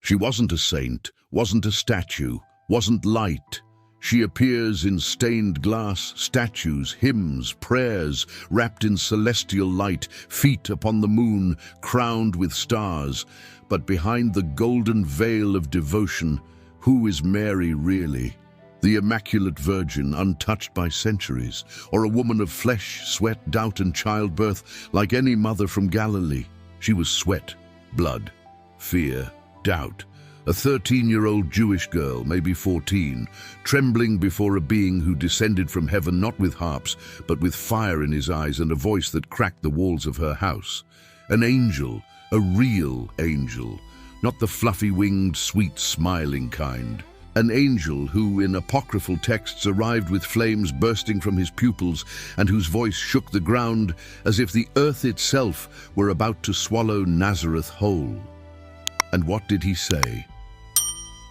She wasn't a saint, wasn't a statue, wasn't light. She appears in stained glass, statues, hymns, prayers, wrapped in celestial light, feet upon the moon, crowned with stars. But behind the golden veil of devotion, who is Mary really? The Immaculate Virgin, untouched by centuries, or a woman of flesh, sweat, doubt, and childbirth, like any mother from Galilee? She was sweat, blood, fear, doubt. A 13-year-old Jewish girl, maybe 14, trembling before a being who descended from heaven not with harps, but with fire in his eyes and a voice that cracked the walls of her house. An angel, a real angel, not the fluffy-winged, sweet, smiling kind. An angel who, in apocryphal texts, arrived with flames bursting from his pupils and whose voice shook the ground as if the earth itself were about to swallow Nazareth whole. And what did he say?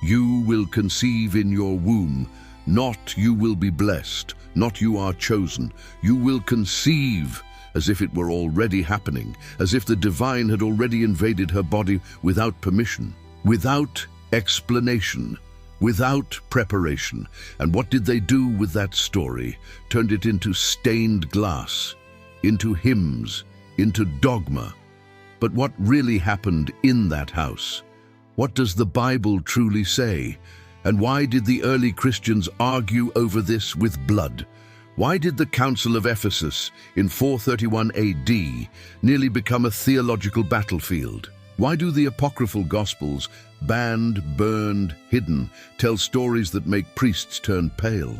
You will conceive in your womb, not you will be blessed, not you are chosen. You will conceive, as if it were already happening, as if the divine had already invaded her body without permission, without explanation, without preparation. And what did they do with that story? Turned it into stained glass, into hymns, into dogma. But what really happened in that house? What does the Bible truly say? And why did the early Christians argue over this with blood? Why did the Council of Ephesus in 431 AD nearly become a theological battlefield? Why do the Apocryphal Gospels, banned, burned, hidden, tell stories that make priests turn pale?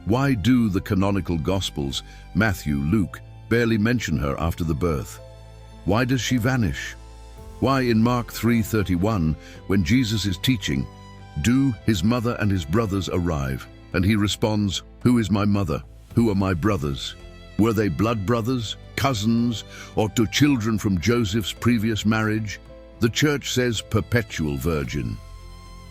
Why do the canonical Gospels, Matthew, Luke, barely mention her after the birth? Why does she vanish? Why in Mark 3:31, when Jesus is teaching, do his mother and his brothers arrive? And he responds, who is my mother? Who are my brothers? Were they blood brothers, cousins, or to children from Joseph's previous marriage? The Church says perpetual virgin.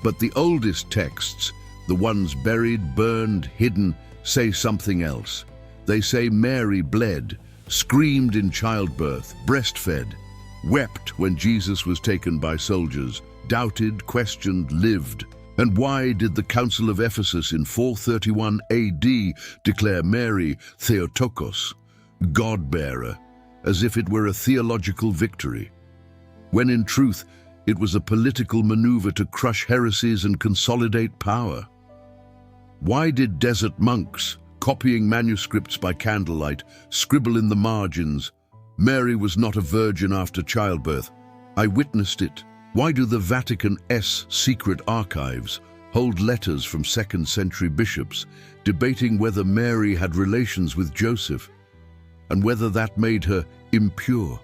But the oldest texts, the ones buried, burned, hidden, say something else. They say Mary bled, screamed in childbirth, breastfed, wept when Jesus was taken by soldiers, doubted, questioned, lived. And why did the Council of Ephesus in 431 AD declare Mary Theotokos, God-bearer, as if it were a theological victory, when in truth it was a political maneuver to crush heresies and consolidate power? Why did desert monks, copying manuscripts by candlelight, scribble in the margins, Mary was not a virgin after childbirth? I witnessed it. Why do the Vatican's secret archives hold letters from 2nd century bishops debating whether Mary had relations with Joseph and whether that made her impure?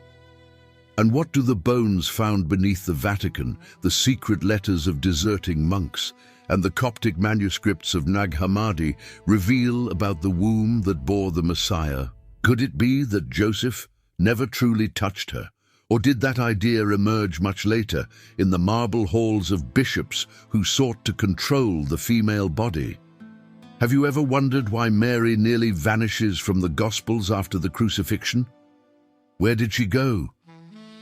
And what do the bones found beneath the Vatican, the secret letters of deserting monks, and the Coptic manuscripts of Nag Hammadi reveal about the womb that bore the Messiah? Could it be that Joseph never truly touched her? Or did that idea emerge much later in the marble halls of bishops who sought to control the female body? Have you ever wondered why Mary nearly vanishes from the Gospels after the crucifixion? Where did she go?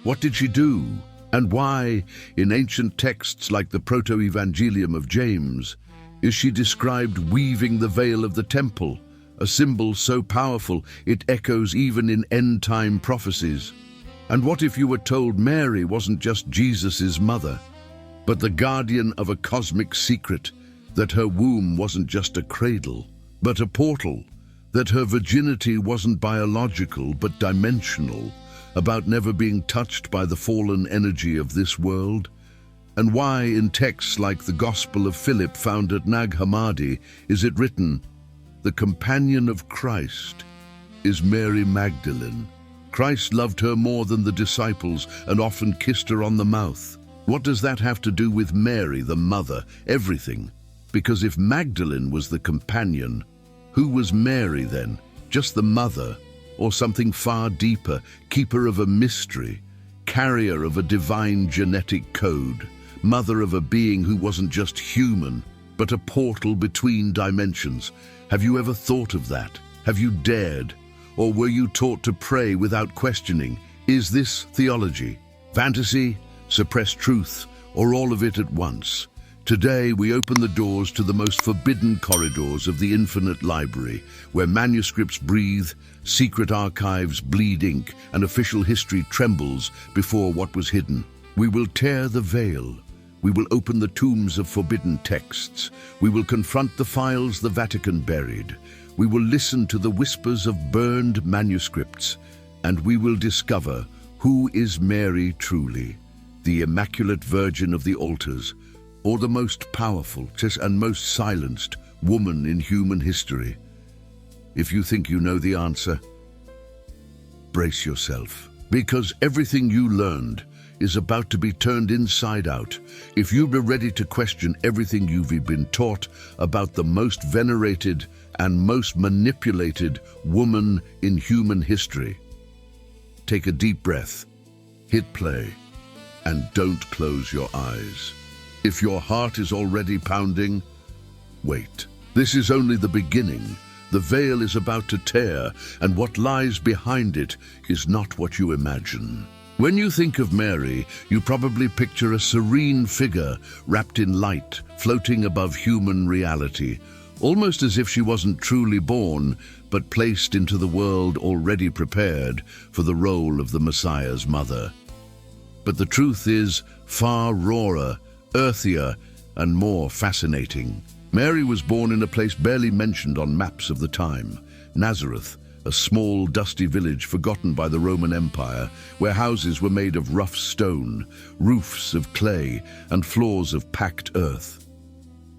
What did she do? And why, in ancient texts like the Proto-Evangelium of James, is she described weaving the veil of the temple, a symbol so powerful it echoes even in end-time prophecies? And what if you were told Mary wasn't just Jesus' mother, but the guardian of a cosmic secret, that her womb wasn't just a cradle, but a portal, that her virginity wasn't biological but dimensional, about never being touched by the fallen energy of this world? And why in texts like the Gospel of Philip found at Nag Hammadi is it written, the companion of Christ is Mary Magdalene? Christ loved her more than the disciples and often kissed her on the mouth. What does that have to do with Mary, the mother? Everything. Because if Magdalene was the companion, who was Mary then? Just the mother? Or something far deeper, keeper of a mystery, carrier of a divine genetic code, mother of a being who wasn't just human, but a portal between dimensions? Have you ever thought of that? Have you dared? Or were you taught to pray without questioning? Is this theology, fantasy, suppressed truth, or all of it at once. Today, we open the doors to the most forbidden corridors of the infinite library, where manuscripts breathe, secret archives bleed ink, and official history trembles before what was hidden. We will tear the veil. We will open the tombs of forbidden texts. We will confront the files the Vatican buried. We will listen to the whispers of burned manuscripts, and we will discover who is Mary truly, the Immaculate Virgin of the altars, or the most powerful and most silenced woman in human history. If you think you know the answer, brace yourself, because everything you learned is about to be turned inside out if you are ready to question everything you've been taught about the most venerated and most manipulated woman in human history. Take a deep breath, hit play, and don't close your eyes. If your heart is already pounding, wait. This is only the beginning. The veil is about to tear, and what lies behind it is not what you imagine. When you think of Mary, you probably picture a serene figure wrapped in light, floating above human reality, almost as if she wasn't truly born, but placed into the world already prepared for the role of the Messiah's mother. But the truth is far rawer, earthier, and more fascinating. Mary was born in a place barely mentioned on maps of the time, Nazareth, a small, dusty village forgotten by the Roman Empire, where houses were made of rough stone, roofs of clay, and floors of packed earth.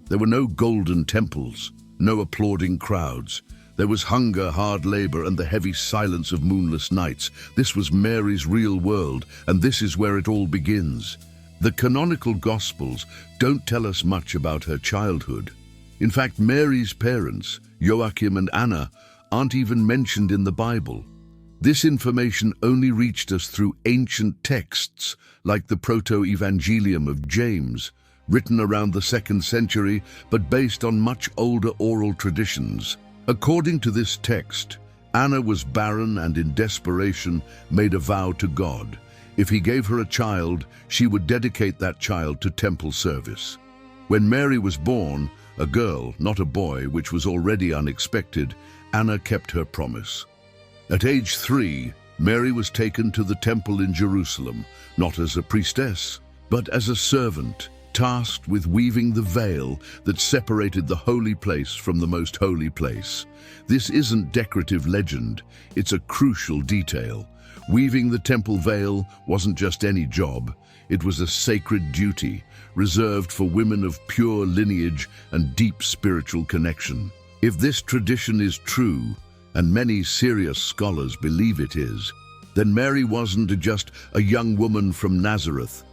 There were no golden temples, no applauding crowds. There was hunger, hard labor, and the heavy silence of moonless nights. This was Mary's real world, and this is where it all begins. The canonical Gospels don't tell us much about her childhood. In fact, Mary's parents, Joachim and Anna, aren't even mentioned in the Bible. This information only reached us through ancient texts like the Proto-Evangelium of James, written around the 2nd century but based on much older oral traditions. According to this text, Anna was barren and in desperation made a vow to God. If he gave her a child, she would dedicate that child to temple service. When Mary was born, a girl, not a boy, which was already unexpected, Anna kept her promise. At age 3, Mary was taken to the temple in Jerusalem, not as a priestess, but as a servant, tasked with weaving the veil that separated the holy place from the most holy place. This isn't decorative legend, it's a crucial detail. Weaving the temple veil wasn't just any job, it was a sacred duty, reserved for women of pure lineage and deep spiritual connection. If this tradition is true, and many serious scholars believe it is, then Mary wasn't just a young woman from Nazareth.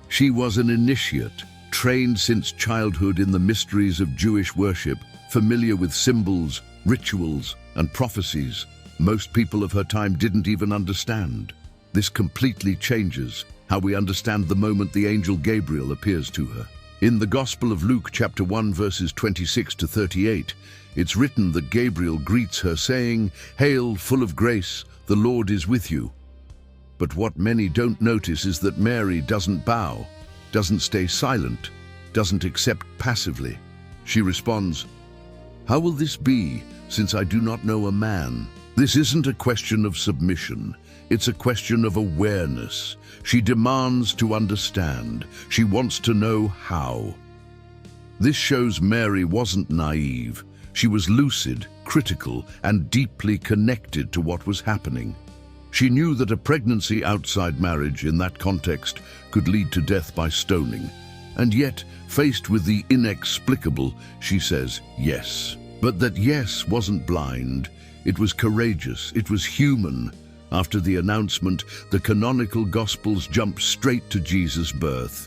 She was an initiate, trained since childhood in the mysteries of Jewish worship, familiar with symbols, rituals, and prophecies most people of her time didn't even understand. This completely changes how we understand the moment the angel Gabriel appears to her. In the Gospel of Luke, chapter 1, verses 26 to 38, it's written that Gabriel greets her saying, "Hail, full of grace, the Lord is with you." But what many don't notice is that Mary doesn't bow, doesn't stay silent, doesn't accept passively. She responds, "How will this be, since I do not know a man?" This isn't a question of submission, it's a question of awareness. She demands to understand. She wants to know how. This shows Mary wasn't naive. She was lucid, critical, and deeply connected to what was happening. She knew that a pregnancy outside marriage in that context could lead to death by stoning. And yet, faced with the inexplicable, she says yes. But that yes wasn't blind. It was courageous, it was human. After the announcement, the canonical Gospels jump straight to Jesus' birth.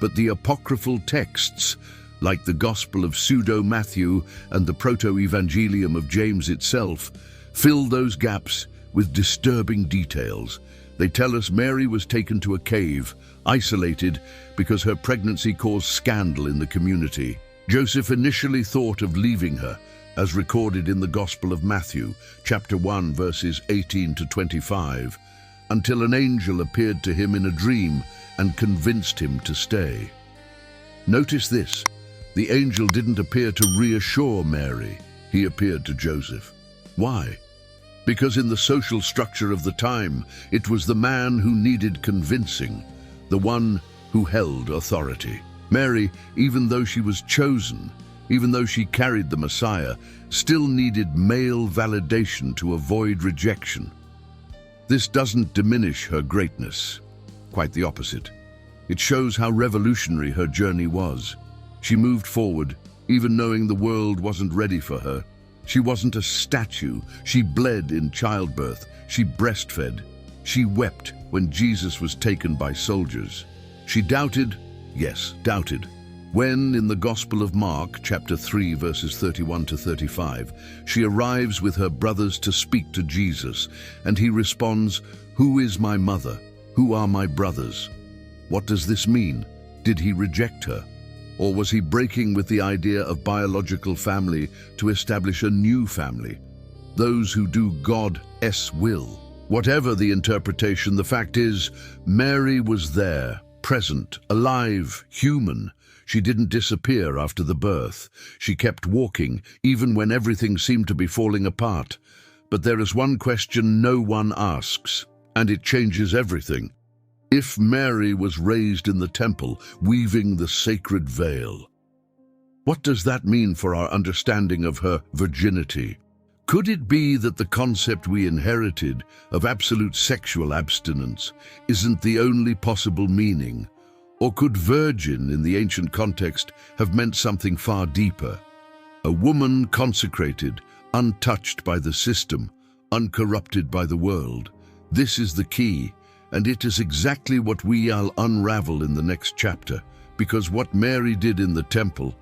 But the apocryphal texts, like the Gospel of Pseudo-Matthew and the Proto-Evangelium of James itself, fill those gaps with disturbing details. They tell us Mary was taken to a cave, isolated, because her pregnancy caused scandal in the community. Joseph initially thought of leaving her, as recorded in the Gospel of Matthew, chapter 1, verses 18 to 25, until an angel appeared to him in a dream and convinced him to stay. Notice this, the angel didn't appear to reassure Mary, he appeared to Joseph. Why? Because in the social structure of the time, it was the man who needed convincing, the one who held authority. Mary, even though she was chosen, even though she carried the Messiah, still needed male validation to avoid rejection. This doesn't diminish her greatness, quite the opposite. It shows how revolutionary her journey was. She moved forward, even knowing the world wasn't ready for her. She wasn't a statue. She bled in childbirth. She breastfed. She wept when Jesus was taken by soldiers. She doubted, yes, doubted. When, in the Gospel of Mark, chapter 3, verses 31 to 35, she arrives with her brothers to speak to Jesus, and he responds, "Who is my mother? Who are my brothers?" What does this mean? Did he reject her? Or was he breaking with the idea of biological family to establish a new family? Those who do God's will. Whatever the interpretation, the fact is, Mary was there, present, alive, human. She didn't disappear after the birth. She kept walking, even when everything seemed to be falling apart. But there is one question no one asks, and it changes everything. If Mary was raised in the temple, weaving the sacred veil, what does that mean for our understanding of her virginity? Could it be that the concept we inherited of absolute sexual abstinence isn't the only possible meaning? Or could virgin, in the ancient context, have meant something far deeper? A woman consecrated, untouched by the system, uncorrupted by the world. This is the key, and it is exactly what we'll unravel in the next chapter, because what Mary did in the temple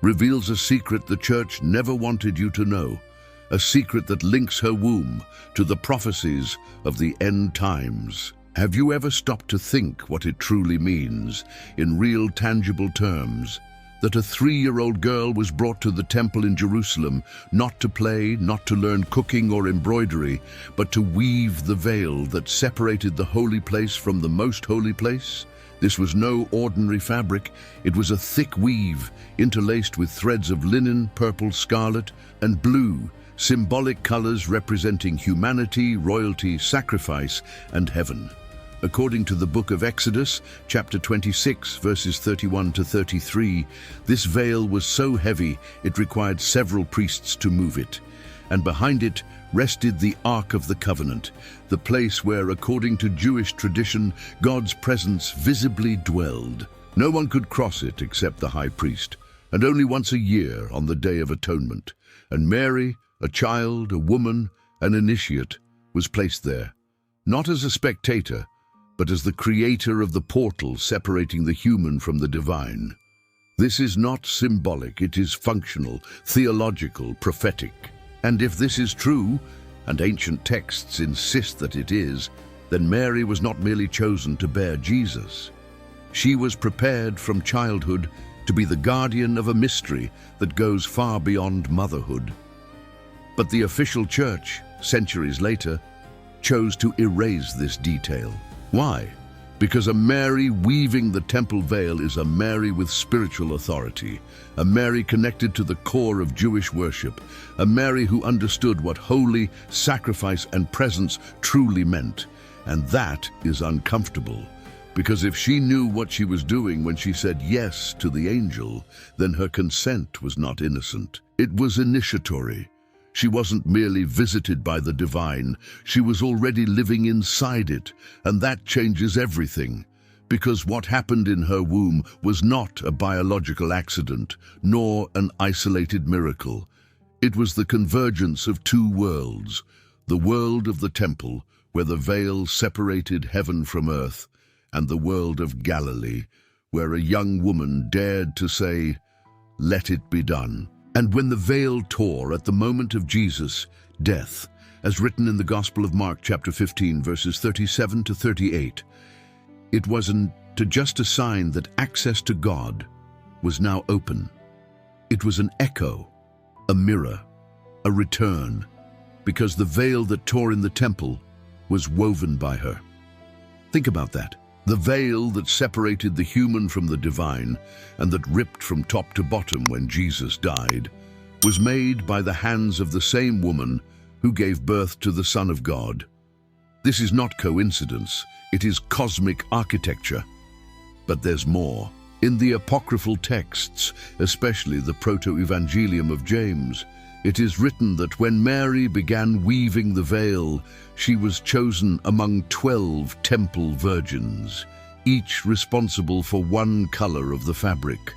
reveals a secret the Church never wanted you to know, a secret that links her womb to the prophecies of the end times. Have you ever stopped to think what it truly means, in real tangible terms, that a 3-year-old girl was brought to the temple in Jerusalem, not to play, not to learn cooking or embroidery, but to weave the veil that separated the holy place from the most holy place? This was no ordinary fabric. It was a thick weave, interlaced with threads of linen, purple, scarlet, and blue, symbolic colors representing humanity, royalty, sacrifice, and heaven. According to the book of Exodus, chapter 26, verses 31 to 33, this veil was so heavy it required several priests to move it. And behind it rested the Ark of the Covenant, the place where, according to Jewish tradition, God's presence visibly dwelled. No one could cross it except the high priest, and only once a year on the Day of Atonement. And Mary, a child, a woman, an initiate, was placed there, not as a spectator, but as the creator of the portal separating the human from the divine. This is not symbolic, it is functional, theological, prophetic. And if this is true, and ancient texts insist that it is, then Mary was not merely chosen to bear Jesus. She was prepared from childhood to be the guardian of a mystery that goes far beyond motherhood. But the official church, centuries later, chose to erase this detail. Why? Because a Mary weaving the temple veil is a Mary with spiritual authority, a Mary connected to the core of Jewish worship, a Mary who understood what holy, sacrifice, and presence truly meant. And that is uncomfortable, because if she knew what she was doing when she said yes to the angel, then her consent was not innocent. It was initiatory. She wasn't merely visited by the divine, she was already living inside it, and that changes everything. Because what happened in her womb was not a biological accident, nor an isolated miracle. It was the convergence of two worlds, the world of the temple, where the veil separated heaven from earth, and the world of Galilee, where a young woman dared to say, "Let it be done." And when the veil tore at the moment of Jesus' death, as written in the Gospel of Mark chapter 15, verses 37 to 38, it wasn't just a sign that access to God was now open. It was an echo, a mirror, a return, because the veil that tore in the temple was woven by her. Think about that. The veil that separated the human from the divine and that ripped from top to bottom when Jesus died was made by the hands of the same woman who gave birth to the Son of God. This is not coincidence, it is cosmic architecture. But there's more. In the apocryphal texts, especially the Proto-Evangelium of James, it is written that when Mary began weaving the veil, she was chosen among 12 temple virgins, each responsible for one color of the fabric.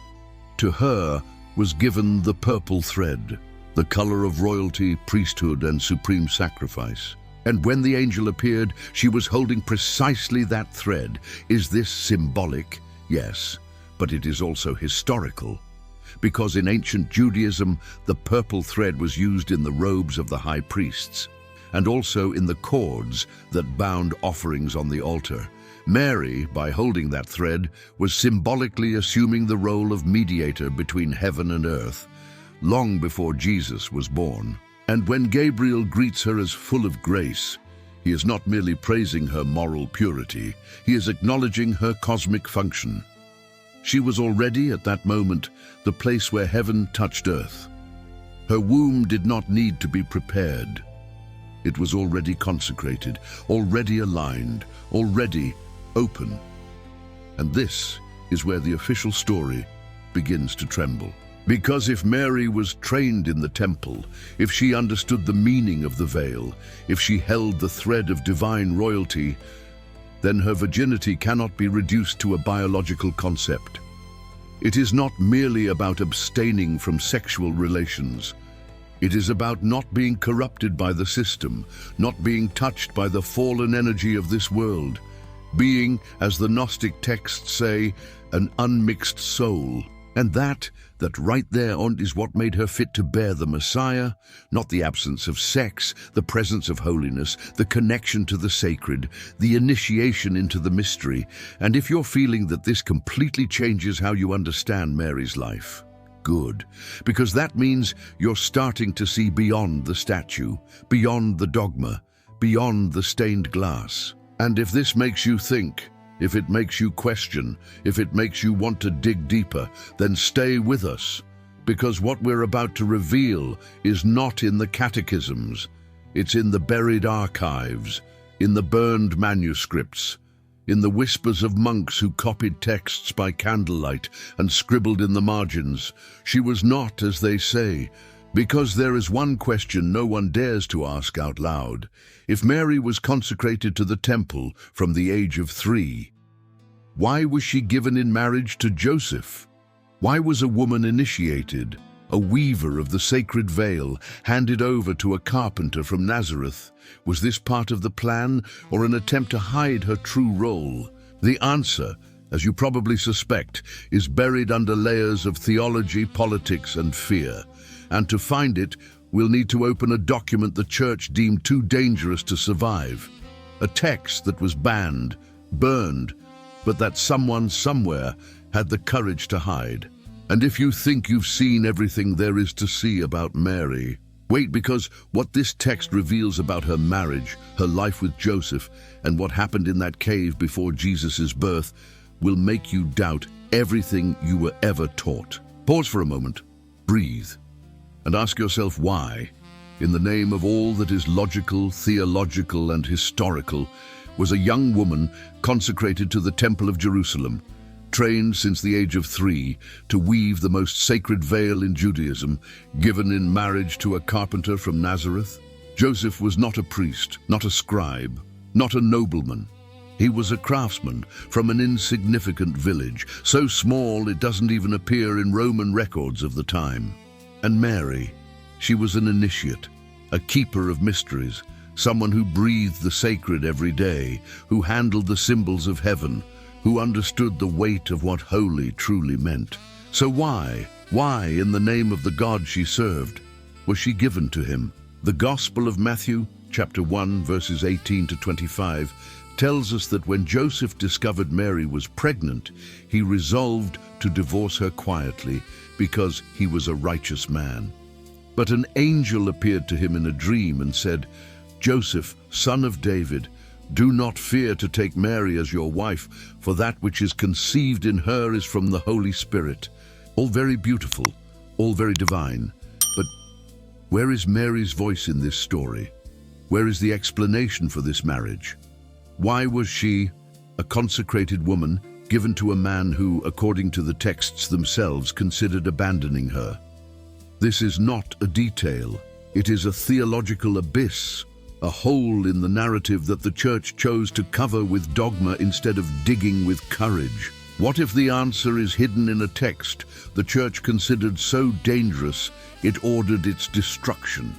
To her was given the purple thread, the color of royalty, priesthood, and supreme sacrifice. And when the angel appeared, she was holding precisely that thread. Is this symbolic? Yes, but it is also historical. Because in ancient Judaism, the purple thread was used in the robes of the high priests, and also in the cords that bound offerings on the altar. Mary, by holding that thread, was symbolically assuming the role of mediator between heaven and earth, long before Jesus was born. And when Gabriel greets her as full of grace, he is not merely praising her moral purity, he is acknowledging her cosmic function. She was already, at that moment, the place where heaven touched earth. Her womb did not need to be prepared. It was already consecrated, already aligned, already open. And this is where the official story begins to tremble. Because if Mary was trained in the temple, if she understood the meaning of the veil, if she held the thread of divine royalty, then her virginity cannot be reduced to a biological concept. It is not merely about abstaining from sexual relations. It is about not being corrupted by the system, not being touched by the fallen energy of this world, being, as the Gnostic texts say, an unmixed soul. And that right there is what made her fit to bear the Messiah, not the absence of sex, the presence of holiness, the connection to the sacred, the initiation into the mystery. And if you're feeling that this completely changes how you understand Mary's life, good, because that means you're starting to see beyond the statue, beyond the dogma, beyond the stained glass. And if this makes you think, if it makes you question, if it makes you want to dig deeper, then stay with us, because what we're about to reveal is not in the catechisms. It's in the buried archives, in the burned manuscripts, in the whispers of monks who copied texts by candlelight and scribbled in the margins. She was not, as they say, because there is one question no one dares to ask out loud. If Mary was consecrated to the temple from the age of 3, why was she given in marriage to Joseph? Why was a woman initiated, a weaver of the sacred veil, handed over to a carpenter from Nazareth? Was this part of the plan or an attempt to hide her true role? The answer, as you probably suspect, is buried under layers of theology, politics, and fear. And to find it, we'll need to open a document the Church deemed too dangerous to survive. A text that was banned, burned, but that someone somewhere had the courage to hide. And if you think you've seen everything there is to see about Mary, wait, because what this text reveals about her marriage, her life with Joseph, and what happened in that cave before Jesus' birth will make you doubt everything you were ever taught. Pause for a moment, breathe, and ask yourself why, in the name of all that is logical, theological, and historical, was a young woman consecrated to the Temple of Jerusalem, trained since the age of 3 to weave the most sacred veil in Judaism, given in marriage to a carpenter from Nazareth? Joseph was not a priest, not a scribe, not a nobleman. He was a craftsman from an insignificant village, so small it doesn't even appear in Roman records of the time. And Mary, she was an initiate, a keeper of mysteries, someone who breathed the sacred every day, who handled the symbols of heaven, who understood the weight of what holy truly meant. So why, in the name of the God she served, was she given to him? The Gospel of Matthew, chapter 1, verses 18 to 25, tells us that when Joseph discovered Mary was pregnant, he resolved to divorce her quietly because he was a righteous man. But an angel appeared to him in a dream and said, "Joseph, son of David, "Do not fear to take Mary as your wife, for that which is conceived in her is from the Holy Spirit." All very beautiful, all very divine. But where is Mary's voice in this story? Where is the explanation for this marriage? Why was she, a consecrated woman, given to a man who, according to the texts themselves, considered abandoning her? This is not a detail. It is a theological abyss, a hole in the narrative that the Church chose to cover with dogma instead of digging with courage. What if the answer is hidden in a text the Church considered so dangerous it ordered its destruction?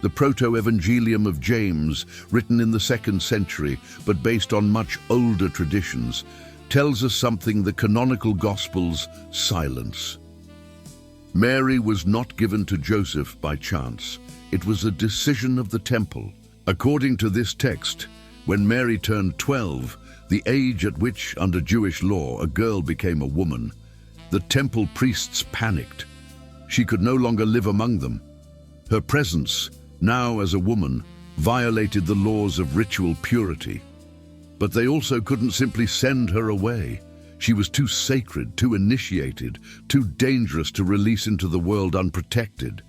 The Proto-Evangelium of James, written in the 2nd century but based on much older traditions, tells us something the canonical Gospels silence. Mary was not given to Joseph by chance. It was a decision of the temple. According to this text, when Mary turned 12, the age at which, under Jewish law, a girl became a woman, the temple priests panicked. She could no longer live among them. Her presence, now as a woman, violated the laws of ritual purity. But they also couldn't simply send her away. She was too sacred, too initiated, too dangerous to release into the world unprotected.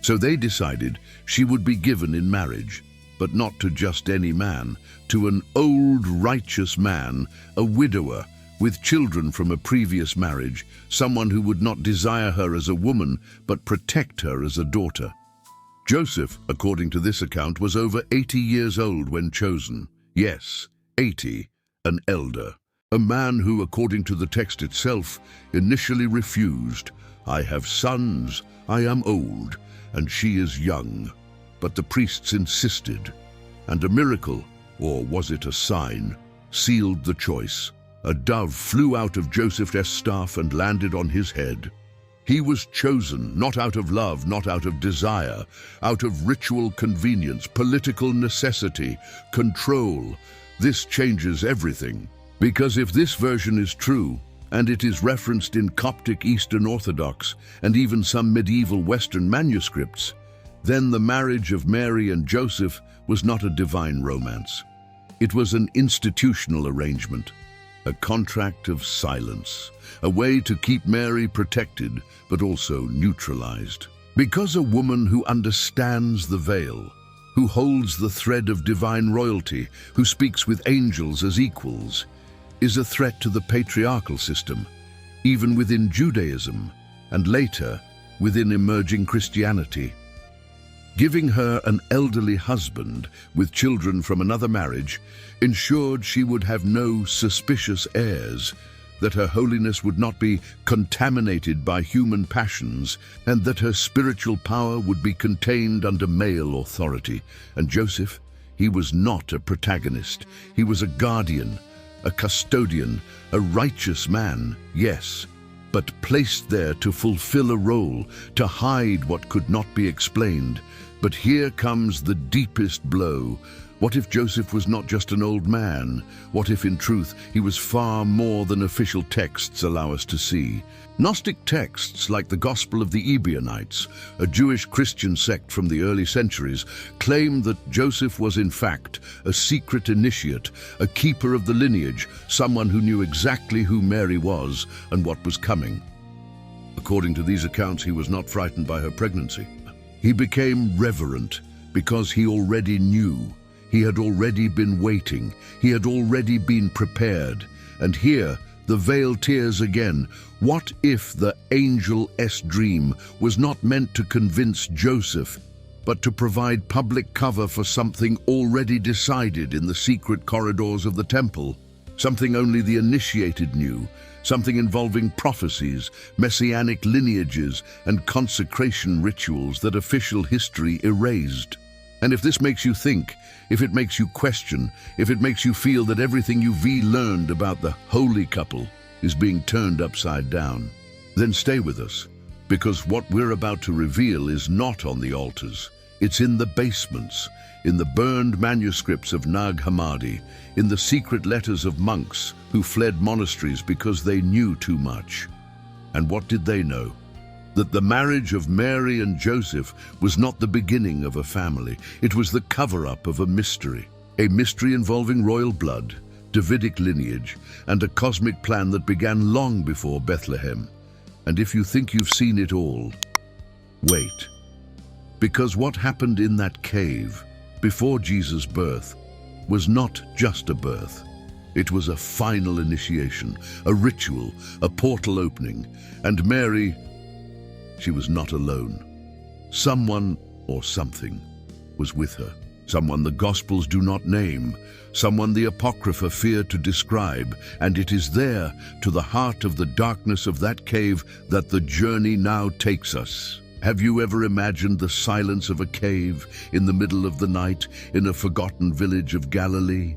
So they decided she would be given in marriage, but not to just any man, to an old righteous man, a widower, with children from a previous marriage, someone who would not desire her as a woman, but protect her as a daughter. Joseph, according to this account, was over 80 years old when chosen. Yes, 80, an elder. A man who, according to the text itself, initially refused. "I have sons, I am old, and she is young." But the priests insisted, and a miracle, or was it a sign, sealed the choice. A dove flew out of Joseph's staff and landed on his head. He was chosen, not out of love, not out of desire, out of ritual convenience, political necessity, control. This changes everything. Because if this version is true, and it is referenced in Coptic Eastern Orthodox and even some medieval Western manuscripts, then the marriage of Mary and Joseph was not a divine romance. It was an institutional arrangement, a contract of silence, a way to keep Mary protected but also neutralized. Because a woman who understands the veil, who holds the thread of divine royalty, who speaks with angels as equals, is a threat to the patriarchal system, even within Judaism, and later within emerging Christianity. Giving her an elderly husband with children from another marriage ensured she would have no suspicious heirs, that her holiness would not be contaminated by human passions, and that her spiritual power would be contained under male authority. And Joseph, he was not a protagonist. He was a guardian, a custodian, a righteous man, yes, but placed there to fulfill a role, to hide what could not be explained. But here comes the deepest blow. What if Joseph was not just an old man? What if, in truth, he was far more than official texts allow us to see? Gnostic texts like the Gospel of the Ebionites, a Jewish Christian sect from the early centuries, claim that Joseph was in fact a secret initiate, a keeper of the lineage, someone who knew exactly who Mary was and what was coming. According to these accounts, he was not frightened by her pregnancy. He became reverent because he already knew. He had already been waiting. He had already been prepared. And here, the veil tears again. What if the angel's dream was not meant to convince Joseph, but to provide public cover for something already decided in the secret corridors of the temple? Something only the initiated knew, something involving prophecies, messianic lineages, and consecration rituals that official history erased. And if this makes you think, if it makes you question, if it makes you feel that everything you've learned about the holy couple is being turned upside down, then stay with us, because what we're about to reveal is not on the altars. It's in the basements, in the burned manuscripts of Nag Hammadi, in the secret letters of monks who fled monasteries because they knew too much. And what did they know? That the marriage of Mary and Joseph was not the beginning of a family. It was the cover-up of a mystery. A mystery involving royal blood, Davidic lineage, and a cosmic plan that began long before Bethlehem. And if you think you've seen it all, wait. Because what happened in that cave before Jesus' birth was not just a birth. It was a final initiation, a ritual, a portal opening. And Mary, she was not alone. Someone or something was with her. Someone the Gospels do not name, someone the Apocrypha fear to describe, and it is there, to the heart of the darkness of that cave, that the journey now takes us. Have you ever imagined the silence of a cave in the middle of the night in a forgotten village of Galilee?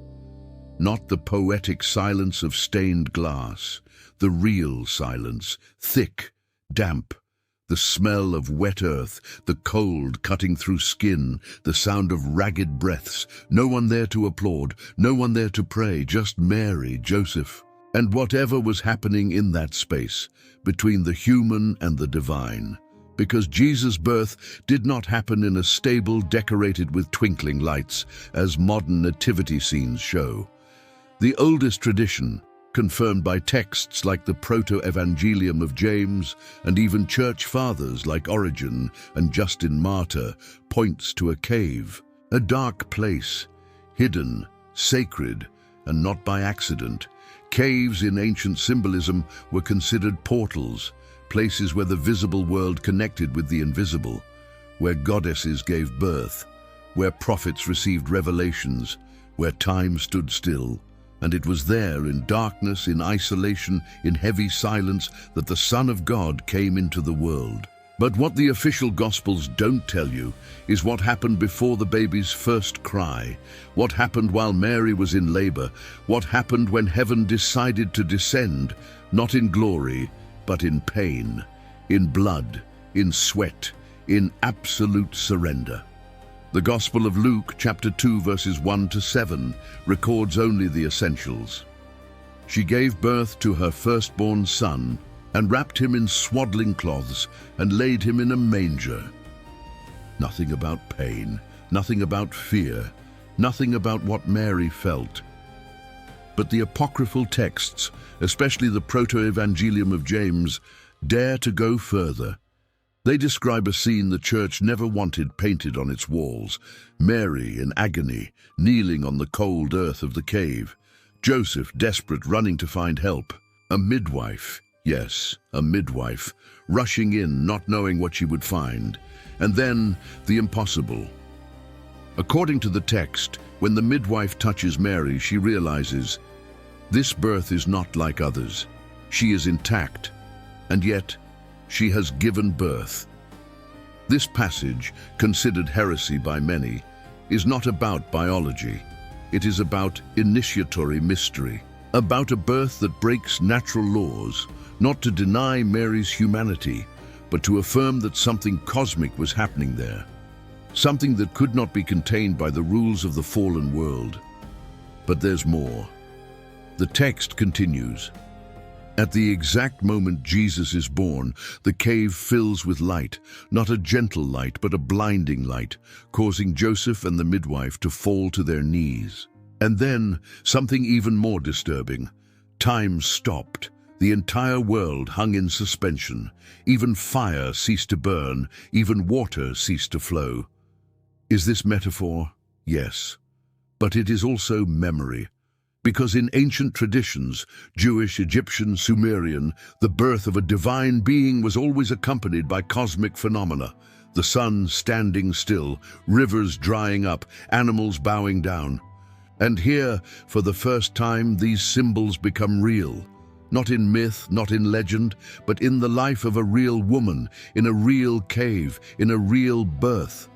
Not the poetic silence of stained glass, the real silence, thick, damp, the smell of wet earth, the cold cutting through skin, the sound of ragged breaths, no one there to applaud, no one there to pray, just Mary, Joseph, and whatever was happening in that space, between the human and the divine. Because Jesus' birth did not happen in a stable decorated with twinkling lights, as modern nativity scenes show. The oldest tradition, confirmed by texts like the Proto-Evangelium of James and even church fathers like Origen and Justin Martyr, points to a cave, a dark place, hidden, sacred, and not by accident. Caves in ancient symbolism were considered portals, places where the visible world connected with the invisible, where goddesses gave birth, where prophets received revelations, where time stood still. And it was there, in darkness, in isolation, in heavy silence, that the Son of God came into the world. But what the official Gospels don't tell you is what happened before the baby's first cry, what happened while Mary was in labor, what happened when heaven decided to descend, not in glory, but in pain, in blood, in sweat, in absolute surrender. The Gospel of Luke, chapter 2, verses 1 to 7, records only the essentials. She gave birth to her firstborn son, and wrapped him in swaddling cloths, and laid him in a manger. Nothing about pain, nothing about fear, nothing about what Mary felt. But the apocryphal texts, especially the Proto-Evangelium of James, dare to go further. They describe a scene the church never wanted painted on its walls. Mary in agony, kneeling on the cold earth of the cave. Joseph desperate, running to find help. A midwife, yes, a midwife, rushing in, not knowing what she would find. And then the impossible. According to the text, when the midwife touches Mary, she realizes, this birth is not like others. She is intact, and yet she has given birth. This passage, considered heresy by many, is not about biology. It is about initiatory mystery, about a birth that breaks natural laws, not to deny Mary's humanity, but to affirm that something cosmic was happening there, something that could not be contained by the rules of the fallen world. But there's more. The text continues. At the exact moment Jesus is born, the cave fills with light, not a gentle light, but a blinding light, causing Joseph and the midwife to fall to their knees. And then, something even more disturbing. Time stopped. The entire world hung in suspension. Even fire ceased to burn, even water ceased to flow. Is this metaphor? Yes. But it is also memory. Because in ancient traditions, Jewish, Egyptian, Sumerian, the birth of a divine being was always accompanied by cosmic phenomena. The sun standing still, rivers drying up, animals bowing down. And here, for the first time, these symbols become real. Not in myth, not in legend, but in the life of a real woman, in a real cave, in a real birth.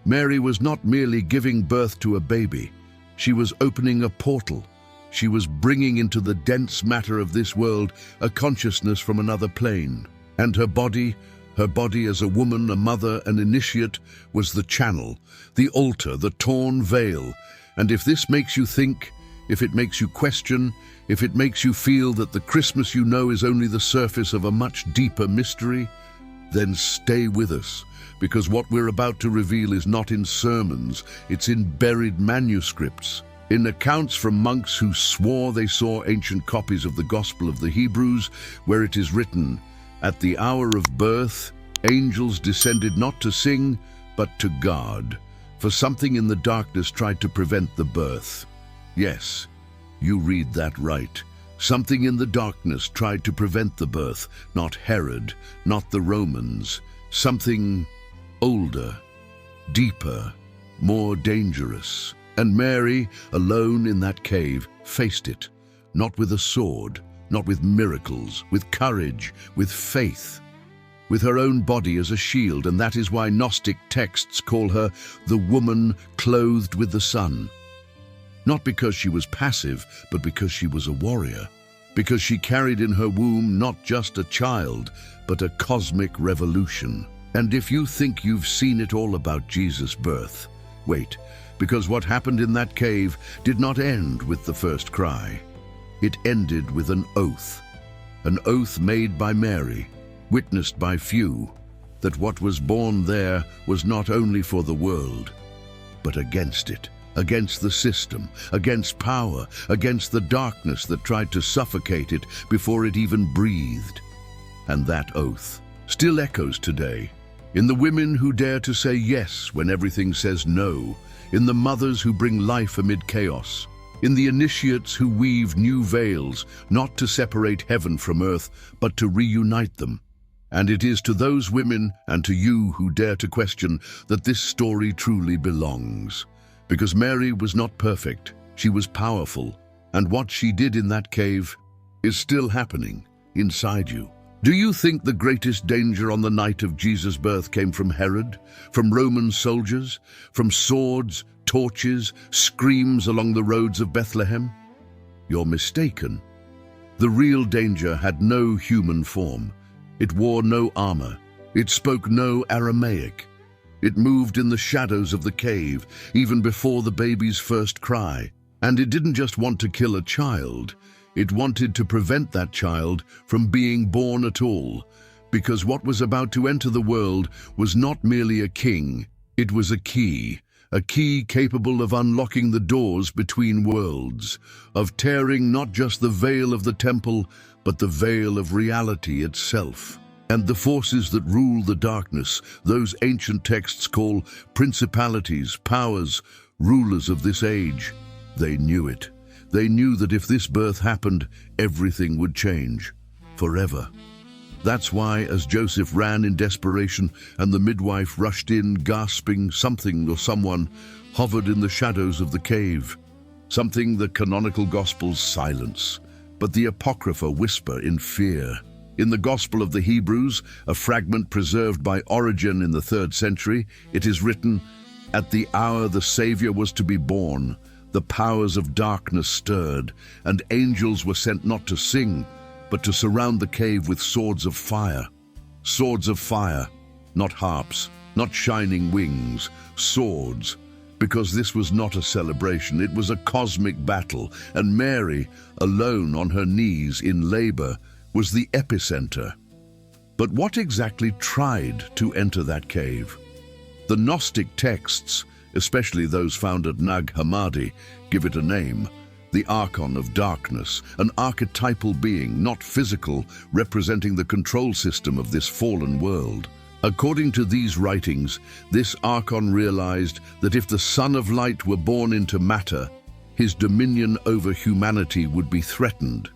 Mary was not merely giving birth to a baby. She was opening a portal. She was bringing into the dense matter of this world a consciousness from another plane. And her body as a woman, a mother, an initiate, was the channel, the altar, the torn veil. And if this makes you think, if it makes you question, if it makes you feel that the Christmas you know is only the surface of a much deeper mystery, Then stay with us, because what we're about to reveal is not in sermons, it's in buried manuscripts, in accounts from monks who swore they saw ancient copies of the Gospel of the Hebrews, where it is written, "At the hour of birth, angels descended not to sing, but to guard, for something in the darkness tried to prevent the birth." Yes, you read that right. Something in the darkness tried to prevent the birth, not Herod, not the Romans. Something older, deeper, more dangerous. And Mary, alone in that cave, faced it, not with a sword, not with miracles, with courage, with faith, with her own body as a shield, and that is why Gnostic texts call her the woman clothed with the sun. Not because she was passive, but because she was a warrior, because she carried in her womb not just a child, but a cosmic revolution. And if you think you've seen it all about Jesus' birth, wait, because what happened in that cave did not end with the first cry. It ended with an oath made by Mary, witnessed by few, that what was born there was not only for the world, but against it, against the system, against power, against the darkness that tried to suffocate it before it even breathed. And that oath still echoes today, in the women who dare to say yes when everything says no, in the mothers who bring life amid chaos, in the initiates who weave new veils, not to separate heaven from earth, but to reunite them. And it is to those women and to you who dare to question that this story truly belongs. Because Mary was not perfect, she was powerful, and what she did in that cave is still happening inside you. Do you think the greatest danger on the night of Jesus' birth came from Herod, from Roman soldiers, from swords, torches, screams along the roads of Bethlehem? You're mistaken. The real danger had no human form. It wore no armor. It spoke no Aramaic. It moved in the shadows of the cave, even before the baby's first cry. And it didn't just want to kill a child. It wanted to prevent that child from being born at all, because what was about to enter the world was not merely a king, it was a key capable of unlocking the doors between worlds, of tearing not just the veil of the temple, but the veil of reality itself. And the forces that rule the darkness, those ancient texts call principalities, powers, rulers of this age, they knew it. They knew that if this birth happened, everything would change, forever. That's why, as Joseph ran in desperation and the midwife rushed in, gasping, something or someone hovered in the shadows of the cave. Something the canonical Gospels silence, but the Apocrypha whisper in fear. In the Gospel of the Hebrews, a fragment preserved by Origen in the 3rd century, it is written, "At the hour the Savior was to be born, the powers of darkness stirred, and angels were sent not to sing, but to surround the cave with swords of fire." Swords of fire, not harps, not shining wings, swords. Because this was not a celebration, it was a cosmic battle, and Mary, alone on her knees in labor, was the epicenter. But what exactly tried to enter that cave? The Gnostic texts, especially those found at Nag Hammadi, give it a name, the Archon of Darkness, an archetypal being, not physical, representing the control system of this fallen world. According to these writings, this Archon realized that if the Son of Light were born into matter, his dominion over humanity would be threatened.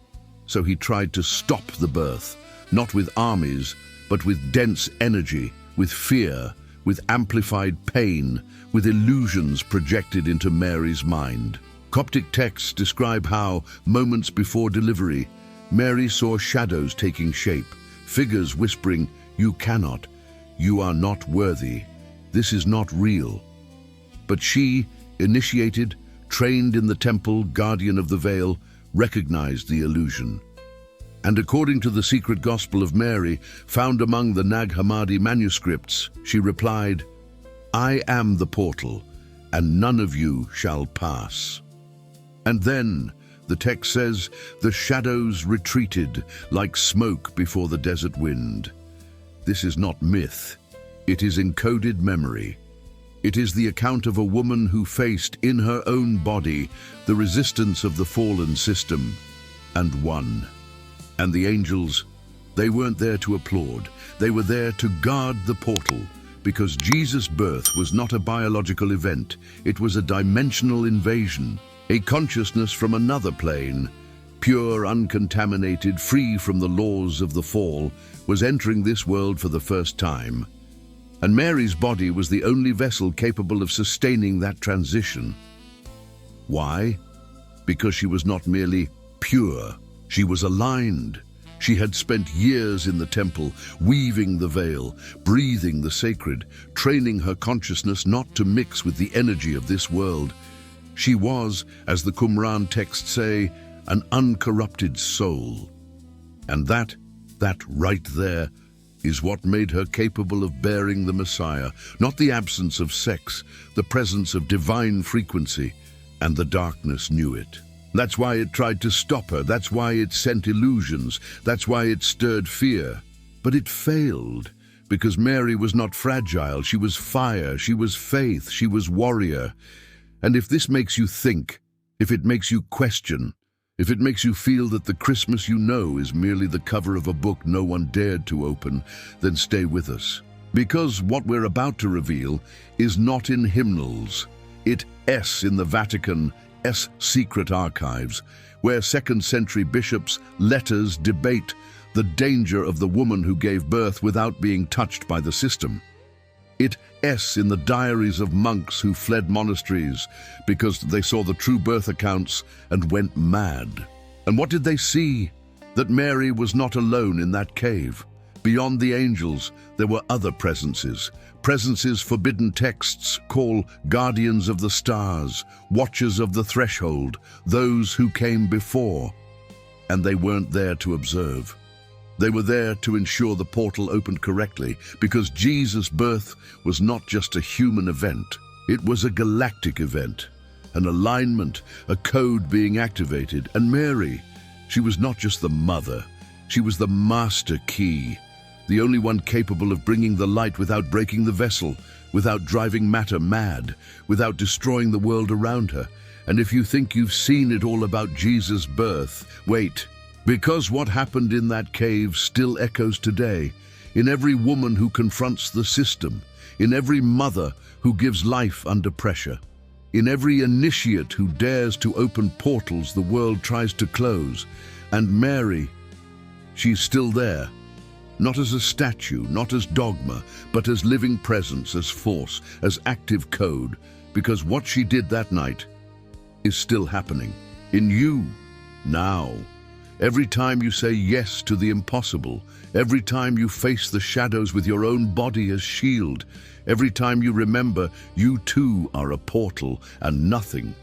So he tried to stop the birth, not with armies, but with dense energy, with fear, with amplified pain, with illusions projected into Mary's mind. Coptic texts describe how, moments before delivery, Mary saw shadows taking shape, figures whispering, "You cannot, you are not worthy, this is not real." But she, initiated, trained in the temple, guardian of the veil, recognized the illusion. And according to the secret Gospel of Mary, found among the Nag Hammadi manuscripts, she replied, "I am the portal, and none of you shall pass." And then, the text says, the shadows retreated like smoke before the desert wind. This is not myth. It is encoded memory. It is the account of a woman who faced in her own body the resistance of the fallen system and won. And the angels, they weren't there to applaud. They were there to guard the portal, because Jesus' birth was not a biological event. It was a dimensional invasion, a consciousness from another plane, pure, uncontaminated, free from the laws of the fall, was entering this world for the first time. And Mary's body was the only vessel capable of sustaining that transition. Why? Because she was not merely pure, she was aligned. She had spent years in the temple, weaving the veil, breathing the sacred, training her consciousness not to mix with the energy of this world. She was, as the Qumran texts say, an uncorrupted soul. And that right there, is what made her capable of bearing the Messiah, not the absence of sex, the presence of divine frequency, and the darkness knew it. That's why it tried to stop her, that's why it sent illusions, that's why it stirred fear. But it failed, because Mary was not fragile, she was fire, she was faith, she was warrior. And if this makes you think, if it makes you question, if it makes you feel that the Christmas you know is merely the cover of a book no one dared to open, then stay with us. Because what we're about to reveal is not in hymnals. It's in the Vatican, secret archives, where second-century bishops' letters debate the danger of the woman who gave birth without being touched by the system. It's in the diaries of monks who fled monasteries because they saw the true birth accounts and went mad. And what did they see? That Mary was not alone in that cave. Beyond the angels, there were other presences. Presences forbidden texts call guardians of the stars, watchers of the threshold, those who came before. And they weren't there to observe. They were there to ensure the portal opened correctly, because Jesus' birth was not just a human event. It was a galactic event, an alignment, a code being activated. And Mary, she was not just the mother, she was the master key, the only one capable of bringing the light without breaking the vessel, without driving matter mad, without destroying the world around her. And if you think you've seen it all about Jesus' birth, wait. Because what happened in that cave still echoes today, in every woman who confronts the system, in every mother who gives life under pressure, in every initiate who dares to open portals the world tries to close. And Mary, she's still there, not as a statue, not as dogma, but as living presence, as force, as active code, because what she did that night is still happening in you now. Every time you say yes to the impossible, every time you face the shadows with your own body as shield, every time you remember you too are a portal, and nothing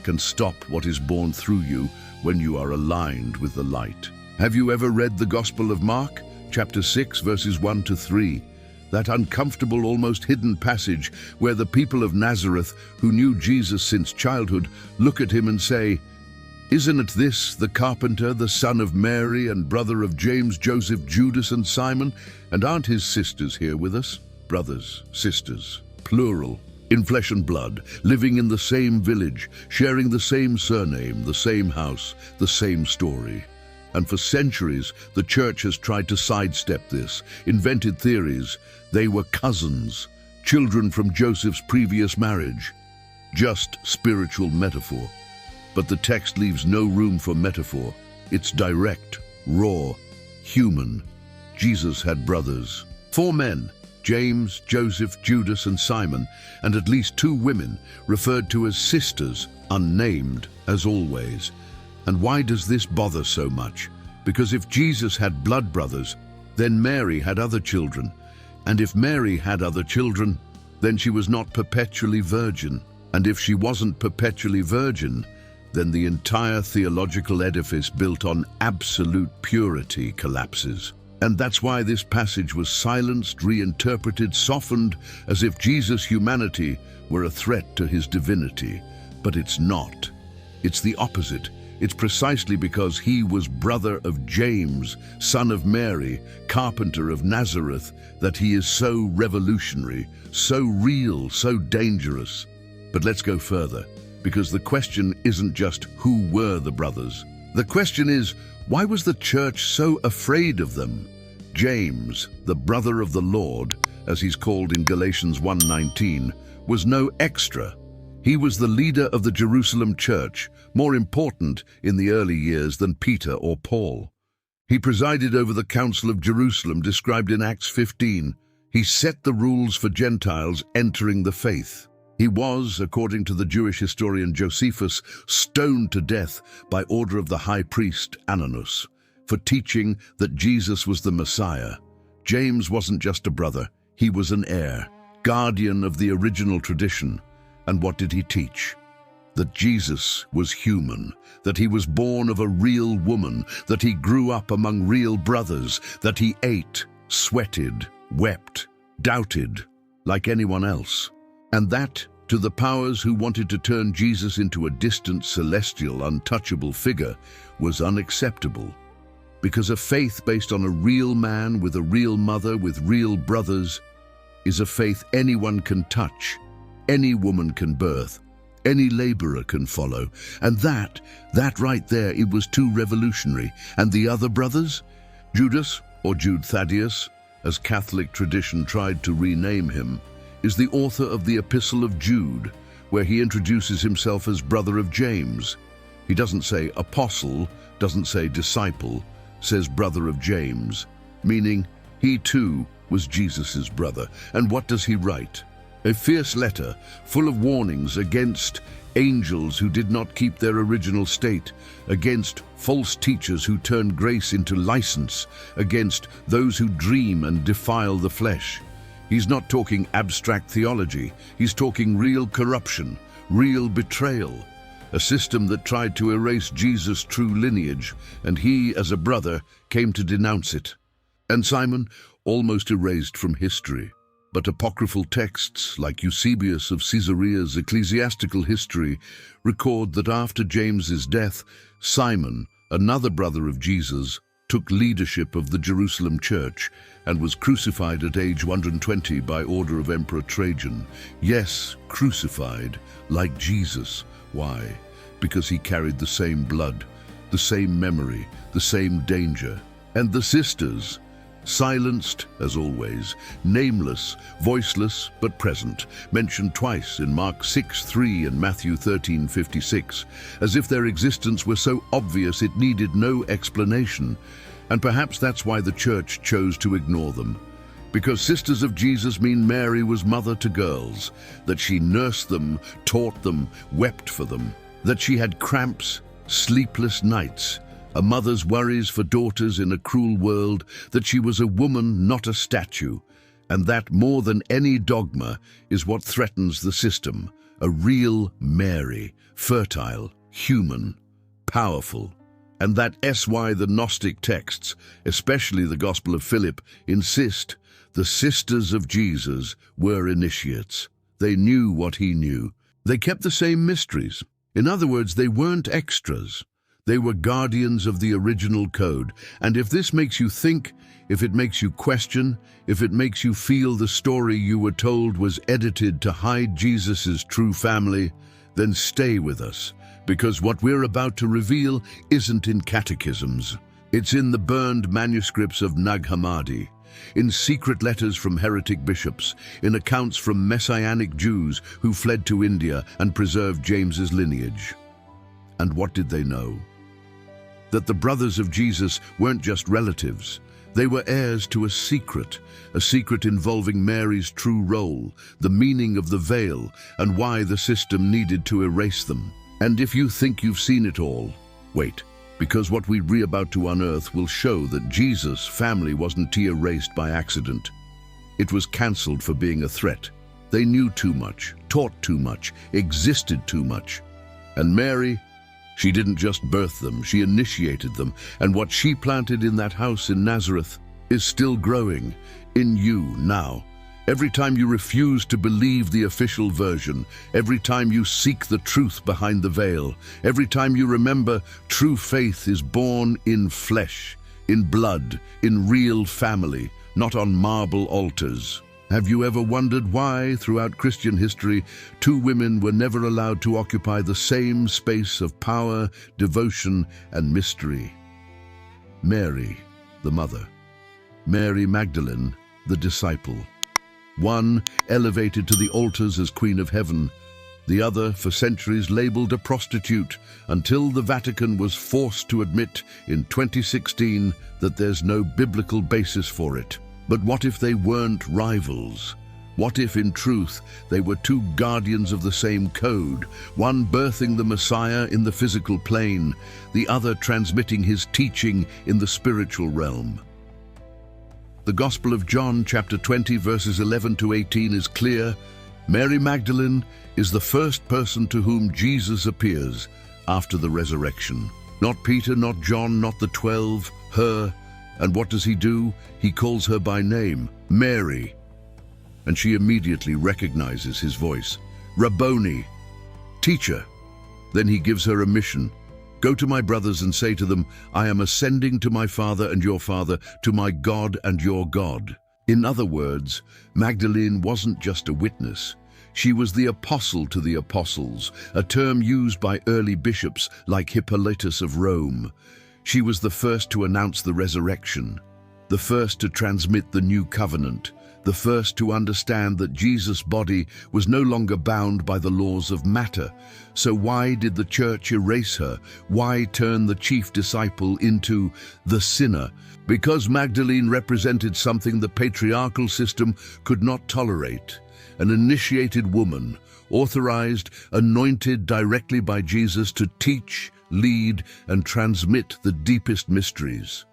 can stop what is born through you when you are aligned with the light. Have you ever read the Gospel of Mark, chapter 6, verses 1 to 3? That uncomfortable, almost hidden passage where the people of Nazareth, who knew Jesus since childhood, look at him and say, "Isn't it this, the carpenter, the son of Mary and brother of James, Joseph, Judas, and Simon? And aren't his sisters here with us?" Brothers, sisters, plural, in flesh and blood, living in the same village, sharing the same surname, the same house, the same story. And for centuries, the church has tried to sidestep this, invented theories. They were cousins, children from Joseph's previous marriage. Just spiritual metaphor. But the text leaves no room for metaphor. It's direct, raw, human. Jesus had brothers. 4 men, James, Joseph, Judas, and Simon, and at least 2 women, referred to as sisters, unnamed, as always. And why does this bother so much? Because if Jesus had blood brothers, then Mary had other children. And if Mary had other children, then she was not perpetually virgin. And if she wasn't perpetually virgin, then the entire theological edifice built on absolute purity collapses. And that's why this passage was silenced, reinterpreted, softened, as if Jesus' humanity were a threat to his divinity. But it's not. It's the opposite. It's precisely because he was brother of James, son of Mary, carpenter of Nazareth, that he is so revolutionary, so real, so dangerous. But let's go further, because the question isn't just who were the brothers. The question is, why was the church so afraid of them? James, the brother of the Lord, as he's called in Galatians 1:19, was no extra. He was the leader of the Jerusalem church, more important in the early years than Peter or Paul. He presided over the Council of Jerusalem described in Acts 15. He set the rules for Gentiles entering the faith. He was, according to the Jewish historian Josephus, stoned to death by order of the high priest Ananus for teaching that Jesus was the Messiah. James wasn't just a brother, he was an heir, guardian of the original tradition. And what did he teach? That Jesus was human, that he was born of a real woman, that he grew up among real brothers, that he ate, sweated, wept, doubted, like anyone else. And that, to the powers who wanted to turn Jesus into a distant, celestial, untouchable figure, was unacceptable. Because a faith based on a real man with a real mother with real brothers is a faith anyone can touch, any woman can birth, any laborer can follow. And that right there, it was too revolutionary. And the other brothers? Judas, or Jude Thaddeus, as Catholic tradition tried to rename him, is the author of the Epistle of Jude, where he introduces himself as brother of James. He doesn't say apostle, doesn't say disciple, says brother of James, meaning he too was Jesus's brother. And what does he write? A fierce letter full of warnings against angels who did not keep their original state, against false teachers who turn grace into license, against those who dream and defile the flesh. He's not talking abstract theology, he's talking real corruption, real betrayal, a system that tried to erase Jesus' true lineage, and he, as a brother, came to denounce it. And Simon, almost erased from history. But apocryphal texts, like Eusebius of Caesarea's ecclesiastical history, record that after James's death, Simon, another brother of Jesus, took leadership of the Jerusalem church and was crucified at age 120 by order of Emperor Trajan. Yes, crucified, like Jesus. Why? Because he carried the same blood, the same memory, the same danger. And the sisters, silenced, as always, nameless, voiceless, but present, mentioned twice in Mark 6:3 and Matthew 13:56, as if their existence were so obvious it needed no explanation. And perhaps that's why the church chose to ignore them. Because sisters of Jesus mean Mary was mother to girls, that she nursed them, taught them, wept for them, that she had cramps, sleepless nights, a mother's worries for daughters in a cruel world, that she was a woman, not a statue, and that more than any dogma is what threatens the system, a real Mary, fertile, human, powerful. And that's why the Gnostic texts, especially the Gospel of Philip, insist the sisters of Jesus were initiates. They knew what he knew. They kept the same mysteries. In other words, they weren't extras. They were guardians of the original code. And if this makes you think, if it makes you question, if it makes you feel the story you were told was edited to hide Jesus's true family, then stay with us, because what we're about to reveal isn't in catechisms. It's in the burned manuscripts of Nag Hammadi, in secret letters from heretic bishops, in accounts from Messianic Jews who fled to India and preserved James's lineage. And what did they know? That the brothers of Jesus weren't just relatives. They were heirs to a secret involving Mary's true role, the meaning of the veil, and why the system needed to erase them. And if you think you've seen it all, wait, because what we're about to unearth will show that Jesus' family wasn't erased by accident. It was cancelled for being a threat. They knew too much, taught too much, existed too much. And Mary, she didn't just birth them, she initiated them, and what she planted in that house in Nazareth is still growing in you now. Every time you refuse to believe the official version, every time you seek the truth behind the veil, every time you remember true faith is born in flesh, in blood, in real family, not on marble altars. Have you ever wondered why, throughout Christian history, two women were never allowed to occupy the same space of power, devotion, and mystery? Mary, the mother. Mary Magdalene, the disciple. One elevated to the altars as Queen of Heaven, the other for centuries labeled a prostitute, until the Vatican was forced to admit in 2016 that there's no biblical basis for it. But what if they weren't rivals? What if, in truth, they were two guardians of the same code, one birthing the Messiah in the physical plane, the other transmitting his teaching in the spiritual realm? The Gospel of John, chapter 20, verses 11 to 18 is clear. Mary Magdalene is the first person to whom Jesus appears after the resurrection. Not Peter, not John, not the 12, her. And what does he do? He calls her by name, Mary. And she immediately recognizes his voice. Rabboni, teacher. Then he gives her a mission. Go to my brothers and say to them, I am ascending to my Father and your Father, to my God and your God. In other words, Magdalene wasn't just a witness. She was the apostle to the apostles, a term used by early bishops like Hippolytus of Rome. She was the first to announce the resurrection, the first to transmit the new covenant, the first to understand that Jesus' body was no longer bound by the laws of matter. So why did the church erase her? Why turn the chief disciple into the sinner? Because Magdalene represented something the patriarchal system could not tolerate. An initiated woman, authorized, anointed directly by Jesus to teach, lead, and transmit the deepest mysteries.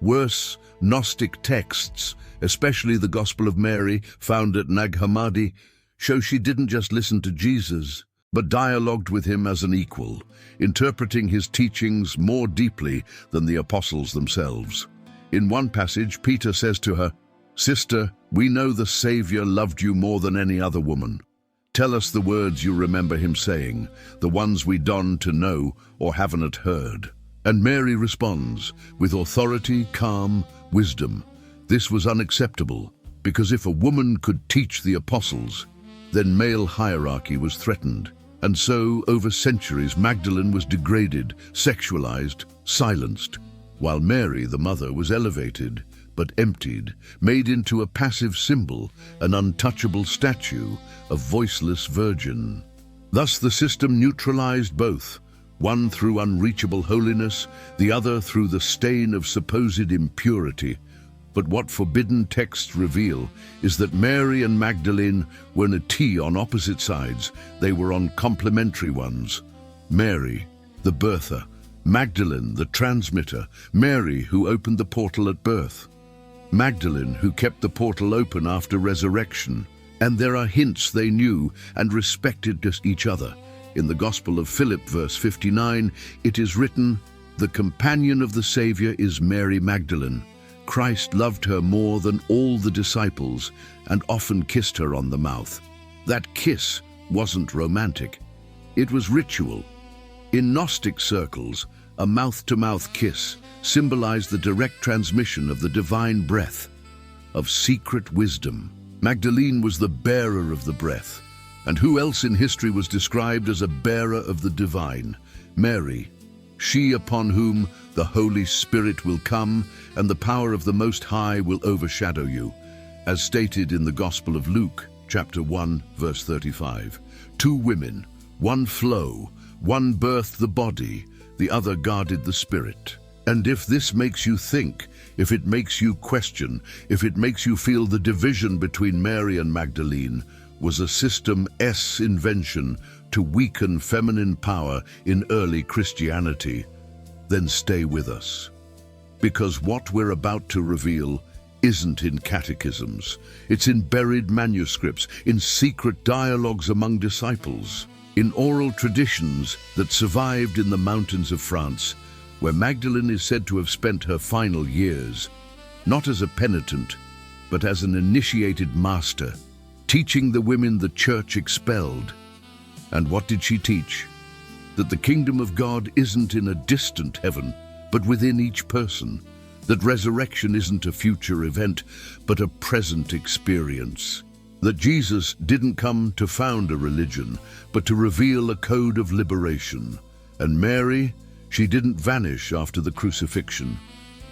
Worse, Gnostic texts, especially the Gospel of Mary, found at Nag Hammadi, show she didn't just listen to Jesus, but dialogued with him as an equal, interpreting his teachings more deeply than the apostles themselves. In one passage, Peter says to her, Sister, we know the Savior loved you more than any other woman. Tell us the words you remember him saying, the ones we don to know or haven't heard. And Mary responds, with authority, calm, wisdom. This was unacceptable, because if a woman could teach the apostles, then male hierarchy was threatened. And so, over centuries, Magdalene was degraded, sexualized, silenced, while Mary, the mother, was elevated, but emptied, made into a passive symbol, an untouchable statue, a voiceless virgin. Thus the system neutralized both, one through unreachable holiness, the other through the stain of supposed impurity. But what forbidden texts reveal is that Mary and Magdalene weren't a T on opposite sides, they were on complementary ones. Mary, the birther, Magdalene, the transmitter, Mary, who opened the portal at birth, Magdalene, who kept the portal open after resurrection. And there are hints they knew and respected each other. In the Gospel of Philip, verse 59, it is written, The companion of the Savior is Mary Magdalene. Christ loved her more than all the disciples and often kissed her on the mouth. That kiss wasn't romantic. It was ritual. In Gnostic circles, a mouth-to-mouth kiss symbolized the direct transmission of the divine breath, of secret wisdom. Magdalene was the bearer of the breath. And who else in history was described as a bearer of the divine? Mary, she upon whom the Holy Spirit will come and the power of the Most High will overshadow you, as stated in the Gospel of Luke, chapter 1, verse 35. Two women, one flow, one birthed the body, the other guarded the spirit. And if this makes you think, if it makes you question, if it makes you feel the division between Mary and Magdalene was a System S invention to weaken feminine power in early Christianity, then stay with us. Because what we're about to reveal isn't in catechisms. It's in buried manuscripts, in secret dialogues among disciples, in oral traditions that survived in the mountains of France, where Magdalene is said to have spent her final years, not as a penitent, but as an initiated master, teaching the women the church expelled. And what did she teach? That the kingdom of God isn't in a distant heaven, but within each person. That resurrection isn't a future event, but a present experience. That Jesus didn't come to found a religion, but to reveal a code of liberation. And Mary, she didn't vanish after the crucifixion.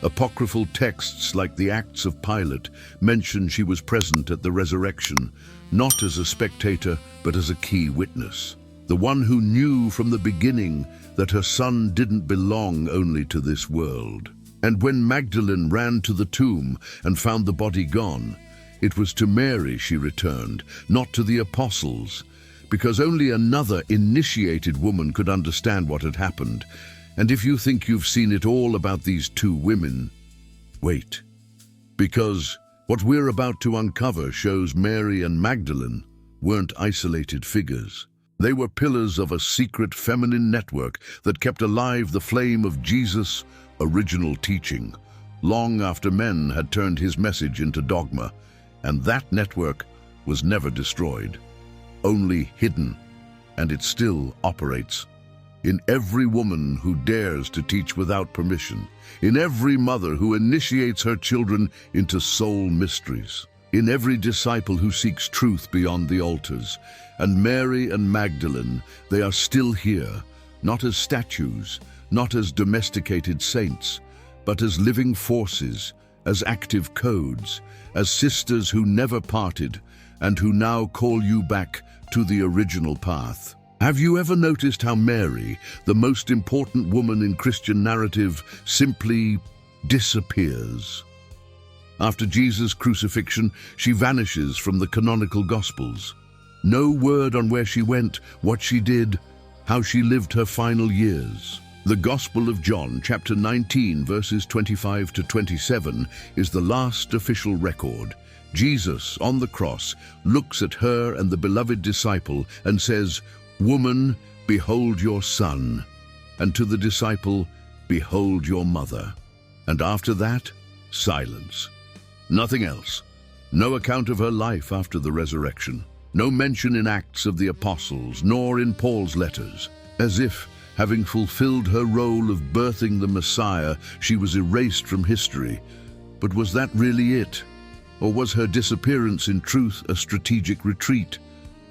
Apocryphal texts like the Acts of Pilate mention she was present at the resurrection, not as a spectator, but as a key witness. The one who knew from the beginning that her son didn't belong only to this world. And when Magdalene ran to the tomb and found the body gone, it was to Mary she returned, not to the apostles, because only another initiated woman could understand what had happened. And if you think you've seen it all about these two women, wait. Because what we're about to uncover shows Mary and Magdalene weren't isolated figures. They were pillars of a secret feminine network that kept alive the flame of Jesus' original teaching, long after men had turned his message into dogma. And that network was never destroyed, only hidden, and it still operates. In every woman who dares to teach without permission, in every mother who initiates her children into soul mysteries, in every disciple who seeks truth beyond the altars. And Mary and Magdalene, they are still here, not as statues, not as domesticated saints, but as living forces, as active codes, as sisters who never parted and who now call you back to the original path. Have you ever noticed how Mary, the most important woman in Christian narrative, simply disappears? After Jesus' crucifixion, she vanishes from the canonical Gospels. No word on where she went, what she did, how she lived her final years. The Gospel of John, chapter 19, verses 25 to 27, is the last official record. Jesus, on the cross, looks at her and the beloved disciple and says, "Woman, behold your son," and to the disciple, "Behold your mother." And after that, silence. Nothing else. No account of her life after the resurrection. No mention in Acts of the Apostles, nor in Paul's letters. As if, having fulfilled her role of birthing the Messiah, she was erased from history. But was that really it? Or was her disappearance in truth a strategic retreat?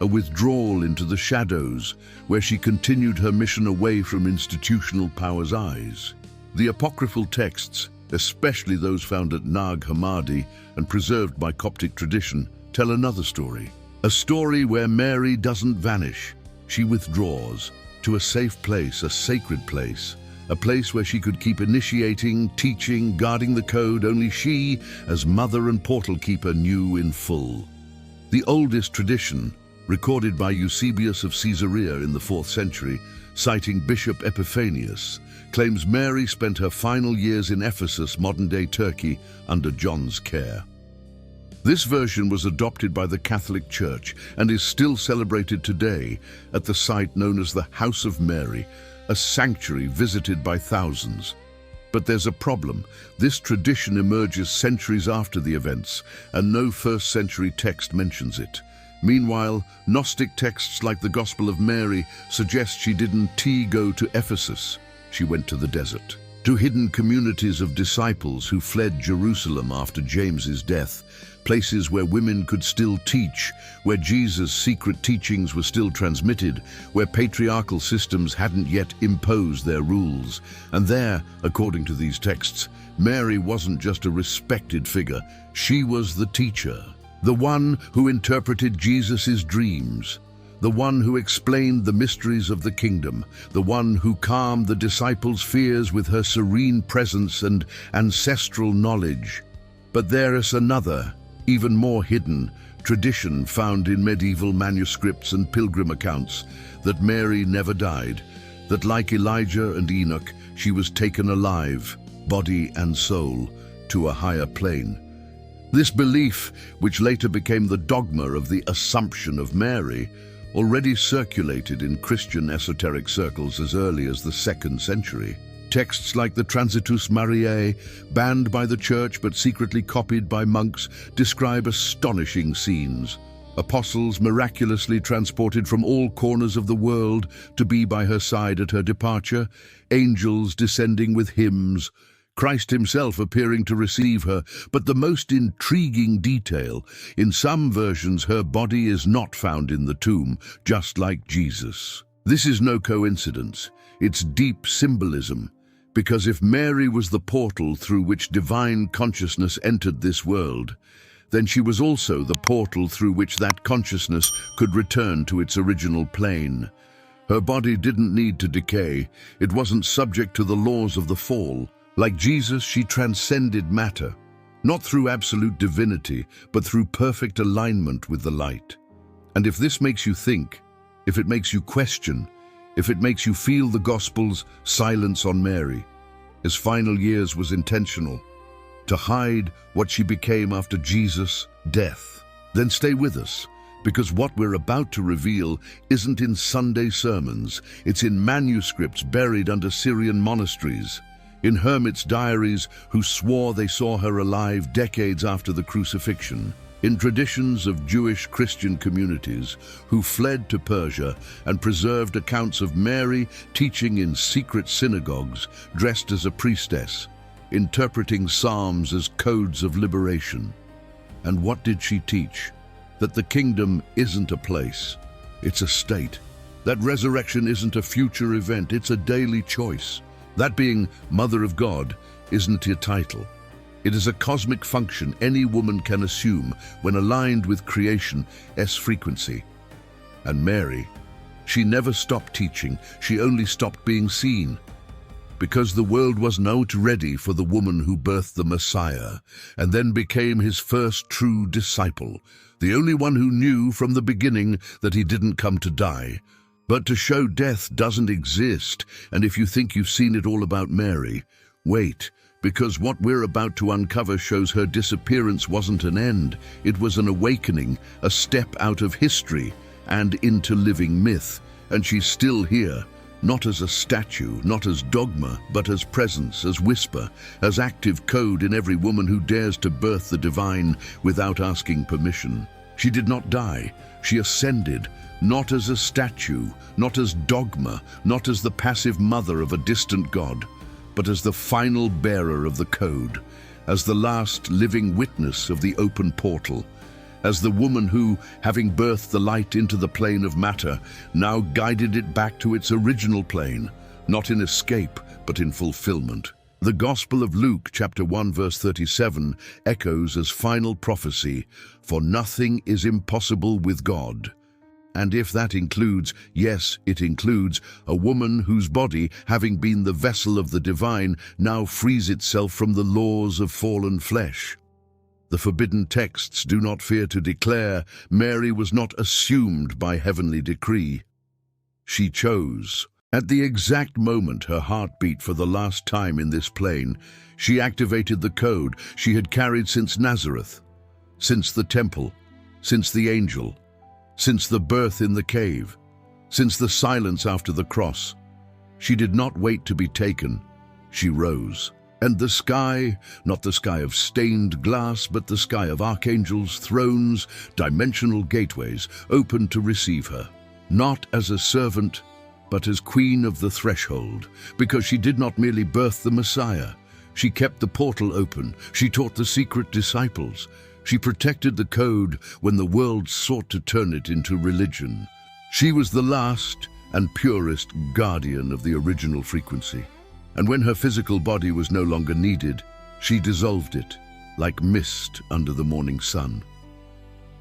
A withdrawal into the shadows, where she continued her mission away from institutional power's eyes? The apocryphal texts, especially those found at Nag Hammadi and preserved by Coptic tradition, tell another story. A story where Mary doesn't vanish. She withdraws to a safe place, a sacred place, a place where she could keep initiating, teaching, guarding the code only she, as mother and portal keeper, knew in full. The oldest tradition, recorded by Eusebius of Caesarea in the 4th century, citing Bishop Epiphanius, claims Mary spent her final years in Ephesus, modern-day Turkey, under John's care. This version was adopted by the Catholic Church and is still celebrated today at the site known as the House of Mary, a sanctuary visited by thousands. But there's a problem. This tradition emerges centuries after the events, and no first-century text mentions it. Meanwhile, Gnostic texts like the Gospel of Mary suggest she didn't go to Ephesus. She went to the desert, to hidden communities of disciples who fled Jerusalem after James's death, places where women could still teach, where Jesus' secret teachings were still transmitted, where patriarchal systems hadn't yet imposed their rules. And there, according to these texts, Mary wasn't just a respected figure, she was the teacher, the one who interpreted Jesus' dreams, the one who explained the mysteries of the kingdom, the one who calmed the disciples' fears with her serene presence and ancestral knowledge. But there is another, even more hidden, tradition found in medieval manuscripts and pilgrim accounts, that Mary never died, that like Elijah and Enoch, she was taken alive, body and soul, to a higher plane. This belief, which later became the dogma of the Assumption of Mary, already circulated in Christian esoteric circles as early as the 2nd century. Texts like the Transitus Mariae, banned by the Church but secretly copied by monks, describe astonishing scenes. Apostles miraculously transported from all corners of the world to be by her side at her departure, angels descending with hymns, Christ himself appearing to receive her. But the most intriguing detail, in some versions her body is not found in the tomb, just like Jesus. This is no coincidence, it's deep symbolism, because if Mary was the portal through which divine consciousness entered this world, then she was also the portal through which that consciousness could return to its original plane. Her body didn't need to decay, it wasn't subject to the laws of the fall. Like Jesus, she transcended matter, not through absolute divinity, but through perfect alignment with the light. And if this makes you think, if it makes you question, if it makes you feel the Gospel's silence on Mary, his final years was intentional, to hide what she became after Jesus' death, then stay with us, because what we're about to reveal isn't in Sunday sermons, it's in manuscripts buried under Syrian monasteries, in hermits' diaries who swore they saw her alive decades after the crucifixion, in traditions of Jewish Christian communities who fled to Persia and preserved accounts of Mary teaching in secret synagogues, dressed as a priestess, interpreting psalms as codes of liberation. And what did she teach? That the kingdom isn't a place, it's a state. That resurrection isn't a future event, it's a daily choice. That being Mother of God isn't a title. It is a cosmic function any woman can assume when aligned with creation's frequency. And Mary, she never stopped teaching, she only stopped being seen. Because the world was not ready for the woman who birthed the Messiah and then became his first true disciple, the only one who knew from the beginning that he didn't come to die, but to show death doesn't exist. And if you think you've seen it all about Mary, wait, because what we're about to uncover shows her disappearance wasn't an end, it was an awakening, a step out of history and into living myth. And she's still here, not as a statue, not as dogma, but as presence, as whisper, as active code in every woman who dares to birth the divine without asking permission. She did not die, she ascended, not as a statue, not as dogma, not as the passive mother of a distant God, but as the final bearer of the code, as the last living witness of the open portal, as the woman who, having birthed the light into the plane of matter, now guided it back to its original plane, not in escape, but in fulfillment. The Gospel of Luke, chapter 1, verse 37, echoes as final prophecy, "For nothing is impossible with God." And if that includes, yes, it includes, a woman whose body, having been the vessel of the divine, now frees itself from the laws of fallen flesh. The forbidden texts do not fear to declare Mary was not assumed by heavenly decree. She chose. At the exact moment her heart beat for the last time in this plane, she activated the code she had carried since Nazareth, since the temple, since the angel, since the birth in the cave, since the silence after the cross. She did not wait to be taken, she rose. And the sky, not the sky of stained glass, but the sky of archangels, thrones, dimensional gateways, opened to receive her, not as a servant, but as queen of the threshold, because she did not merely birth the Messiah. She kept the portal open, she taught the secret disciples, she protected the code when the world sought to turn it into religion. She was the last and purest guardian of the original frequency. And when her physical body was no longer needed, she dissolved it, like mist under the morning sun.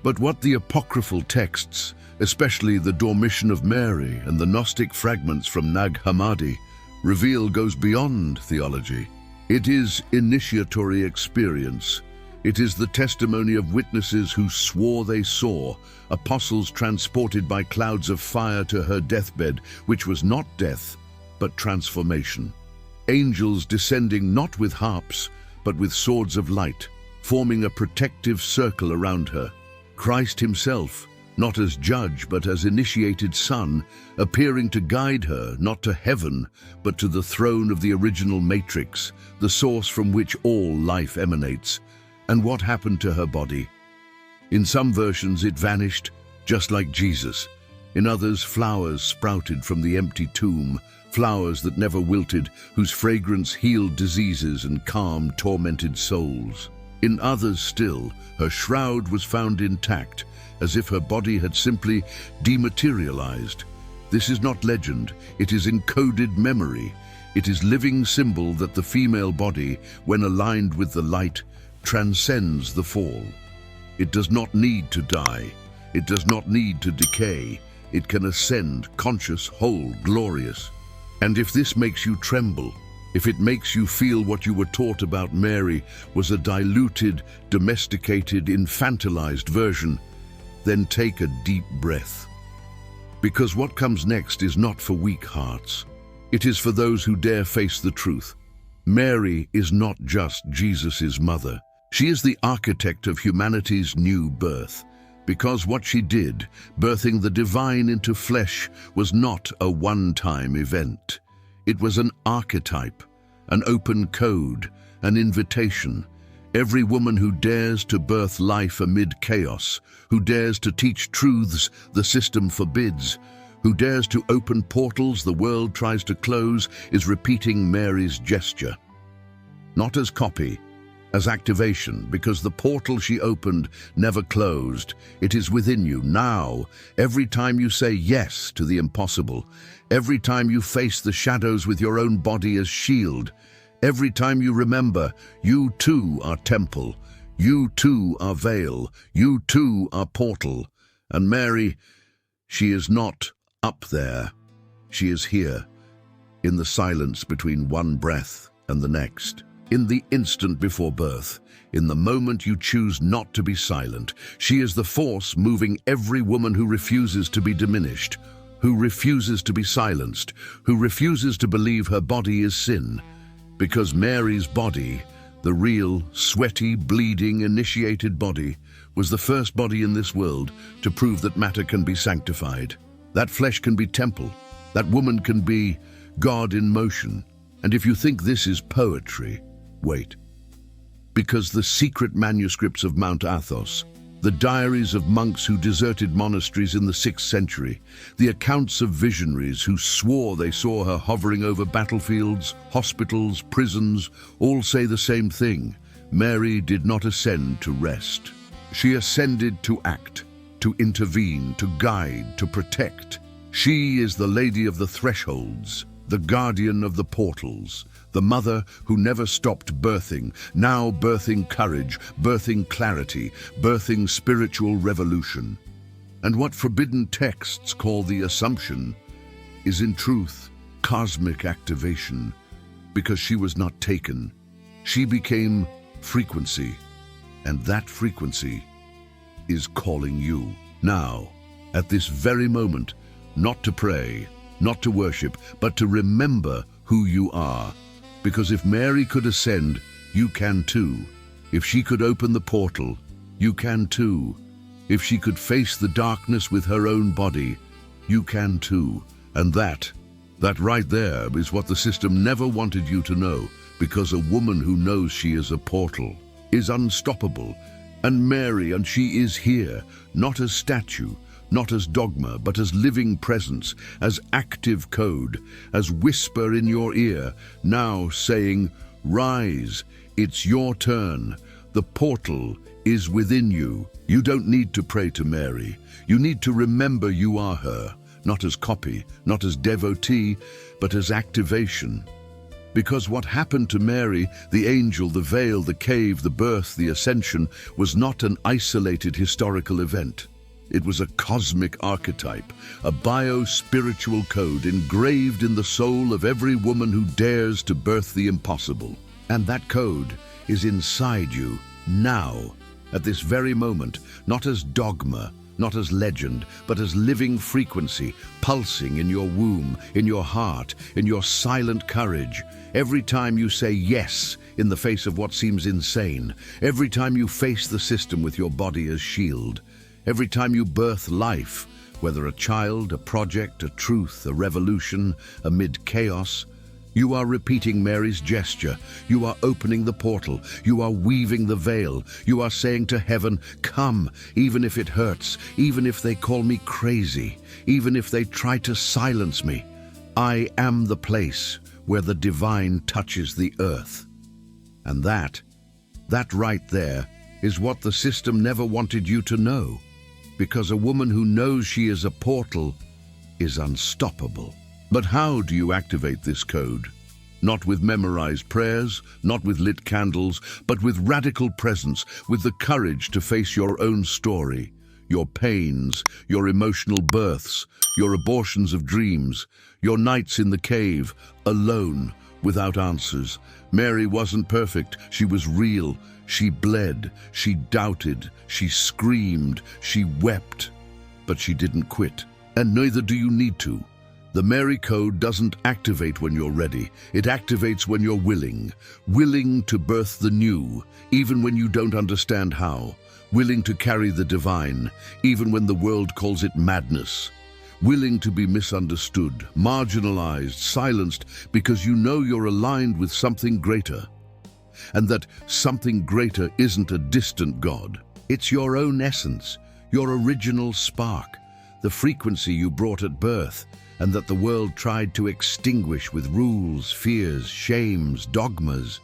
But what the apocryphal texts, especially the Dormition of Mary and the Gnostic fragments from Nag Hammadi, reveal goes beyond theology. It is initiatory experience. It is the testimony of witnesses who swore they saw, apostles transported by clouds of fire to her deathbed, which was not death, but transformation. Angels descending not with harps, but with swords of light, forming a protective circle around her. Christ himself, not as judge but as initiated son, appearing to guide her not to heaven but to the throne of the original matrix, the source from which all life emanates. And what happened to her body? In some versions it vanished, just like Jesus. In others, flowers sprouted from the empty tomb, flowers that never wilted, whose fragrance healed diseases and calmed tormented souls. In others still, her shroud was found intact, as if her body had simply dematerialized. This is not legend, it is encoded memory. It is living symbol that the female body, when aligned with the light, transcends the fall. It does not need to die. It does not need to decay. It can ascend, conscious, whole, glorious. And if this makes you tremble, if it makes you feel what you were taught about Mary was a diluted, domesticated, infantilized version, then take a deep breath. Because what comes next is not for weak hearts. It is for those who dare face the truth. Mary is not just Jesus' mother. She is the architect of humanity's new birth. Because what she did, birthing the divine into flesh, was not a one-time event. It was an archetype, an open code, an invitation. Every woman who dares to birth life amid chaos, who dares to teach truths the system forbids, who dares to open portals the world tries to close, is repeating Mary's gesture. Not as copy, as activation, because the portal she opened never closed. It is within you now. Every time you say yes to the impossible, every time you face the shadows with your own body as shield, every time you remember, you too are temple, you too are veil, you too are portal. And Mary, she is not up there. She is here, in the silence between one breath and the next. In the instant before birth, in the moment you choose not to be silent, she is the force moving every woman who refuses to be diminished, who refuses to be silenced, who refuses to believe her body is sin. Because Mary's body, the real, sweaty, bleeding, initiated body, was the first body in this world to prove that matter can be sanctified. That flesh can be temple. That woman can be God in motion. And if you think this is poetry, wait. Because the secret manuscripts of Mount Athos, the diaries of monks who deserted monasteries in the 6th century, the accounts of visionaries who swore they saw her hovering over battlefields, hospitals, prisons, all say the same thing. Mary did not ascend to rest. She ascended to act, to intervene, to guide, to protect. She is the Lady of the Thresholds, the guardian of the portals, the mother who never stopped birthing, now birthing courage, birthing clarity, birthing spiritual revolution. And what forbidden texts call the Assumption is in truth cosmic activation, because she was not taken. She became frequency, and that frequency is calling you now, at this very moment, not to pray, not to worship, but to remember who you are. Because if Mary could ascend, you can too. If she could open the portal, you can too. If she could face the darkness with her own body, you can too. And that right there is what the system never wanted you to know, because a woman who knows she is a portal is unstoppable. And Mary, and she is here, not as statue, not as dogma, but as living presence, as active code, as whisper in your ear, now saying, rise, it's your turn. The portal is within you. You don't need to pray to Mary. You need to remember you are her, not as copy, not as devotee, but as activation. Because what happened to Mary, the angel, the veil, the cave, the birth, the ascension, was not an isolated historical event. It was a cosmic archetype, a bio-spiritual code engraved in the soul of every woman who dares to birth the impossible. And that code is inside you, now, at this very moment, not as dogma, not as legend, but as living frequency, pulsing in your womb, in your heart, in your silent courage. Every time you say yes in the face of what seems insane, every time you face the system with your body as shield, Every time you birth life, whether a child, a project, a truth, a revolution, amid chaos, you are repeating Mary's gesture. You are opening the portal. You are weaving the veil. You are saying to heaven, come, even if it hurts, even if they call me crazy, even if they try to silence me. I am the place where the divine touches the earth. And that right there is what the system never wanted you to know, because a woman who knows she is a portal is unstoppable. But how do you activate this code? Not with memorized prayers, not with lit candles, but with radical presence, with the courage to face your own story, your pains, your emotional births, your abortions of dreams, your nights in the cave, alone, without answers. Mary wasn't perfect, she was real. She bled, she doubted, she screamed, she wept, but she didn't quit. And neither do you need to. The Mary Code doesn't activate when you're ready. It activates when you're willing to birth the new, even when you don't understand how, willing to carry the divine, even when the world calls it madness, willing to be misunderstood, marginalized, silenced, because you know you're aligned with something greater. And that something greater isn't a distant God. It's your own essence, your original spark, the frequency you brought at birth, and that the world tried to extinguish with rules, fears, shames, dogmas.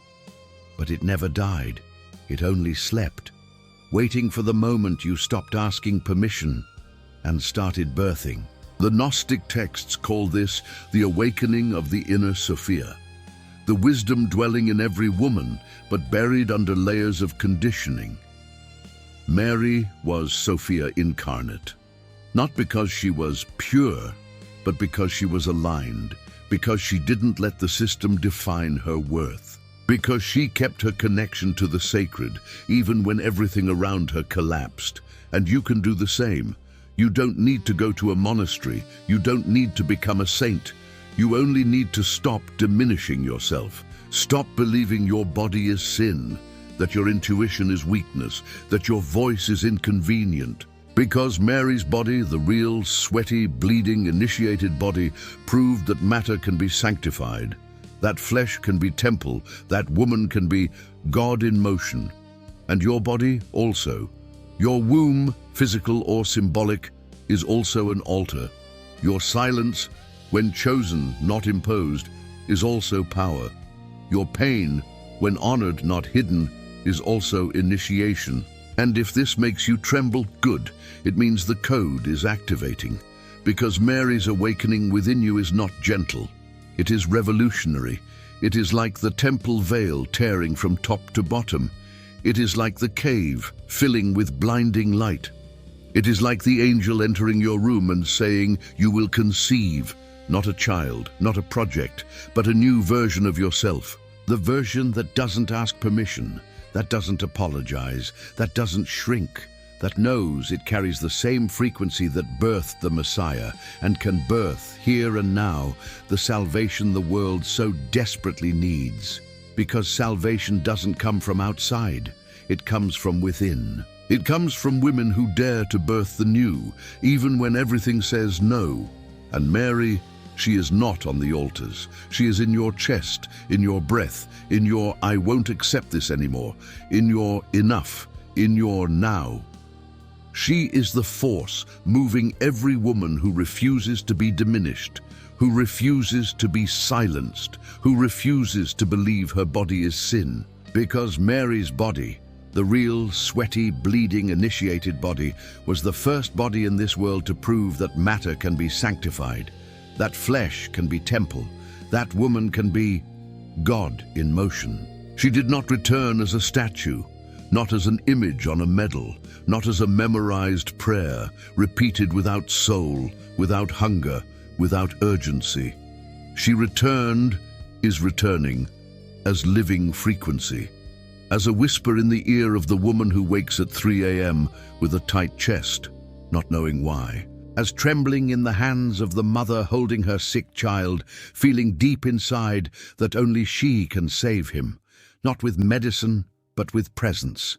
But it never died. It only slept, waiting for the moment you stopped asking permission and started birthing. The Gnostic texts call this the awakening of the inner Sophia, the wisdom dwelling in every woman, but buried under layers of conditioning. Mary was Sophia incarnate, not because she was pure, but because she was aligned, because she didn't let the system define her worth, because she kept her connection to the sacred, even when everything around her collapsed. And you can do the same. You don't need to go to a monastery. You don't need to become a saint. You only need to stop diminishing yourself. Stop believing your body is sin, that your intuition is weakness, that your voice is inconvenient. Because Mary's body, the real, sweaty, bleeding, initiated body, proved that matter can be sanctified, that flesh can be temple, that woman can be God in motion. And your body also. Your womb, physical or symbolic, is also an altar. Your silence, when chosen, not imposed, is also power. Your pain, when honored, not hidden, is also initiation. And if this makes you tremble, good. It means the code is activating. Because Mary's awakening within you is not gentle. It is revolutionary. It is like the temple veil tearing from top to bottom. It is like the cave filling with blinding light. It is like the angel entering your room and saying, you will conceive, not a child, not a project, but a new version of yourself. The version that doesn't ask permission, that doesn't apologize, that doesn't shrink, that knows it carries the same frequency that birthed the Messiah and can birth, here and now, the salvation the world so desperately needs. Because salvation doesn't come from outside, it comes from within. It comes from women who dare to birth the new, even when everything says no. And Mary, she is not on the altars. She is in your chest, in your breath, in your I won't accept this anymore, in your enough, in your now. She is the force moving every woman who refuses to be diminished, who refuses to be silenced, who refuses to believe her body is sin. Because Mary's body, the real, sweaty, bleeding, initiated body, was the first body in this world to prove that matter can be sanctified, that flesh can be temple, that woman can be God in motion. She did not return as a statue, not as an image on a medal, not as a memorized prayer, repeated without soul, without hunger, without urgency. She returned, is returning, as living frequency, as a whisper in the ear of the woman who wakes at 3 a.m. with a tight chest, not knowing why, as trembling in the hands of the mother holding her sick child, feeling deep inside that only she can save him, not with medicine, but with presence.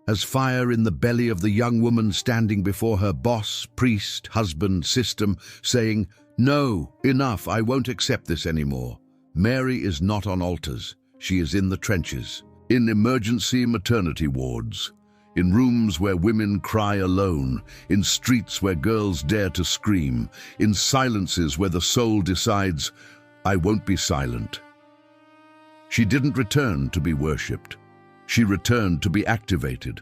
as fire in the belly of the young woman standing before her boss, priest, husband, system, saying, "No, enough, I won't accept this anymore." Mary is not on altars. She is in the trenches, in emergency maternity wards, in rooms where women cry alone, in streets where girls dare to scream, in silences where the soul decides, "I won't be silent." She didn't return to be worshipped. She returned to be activated,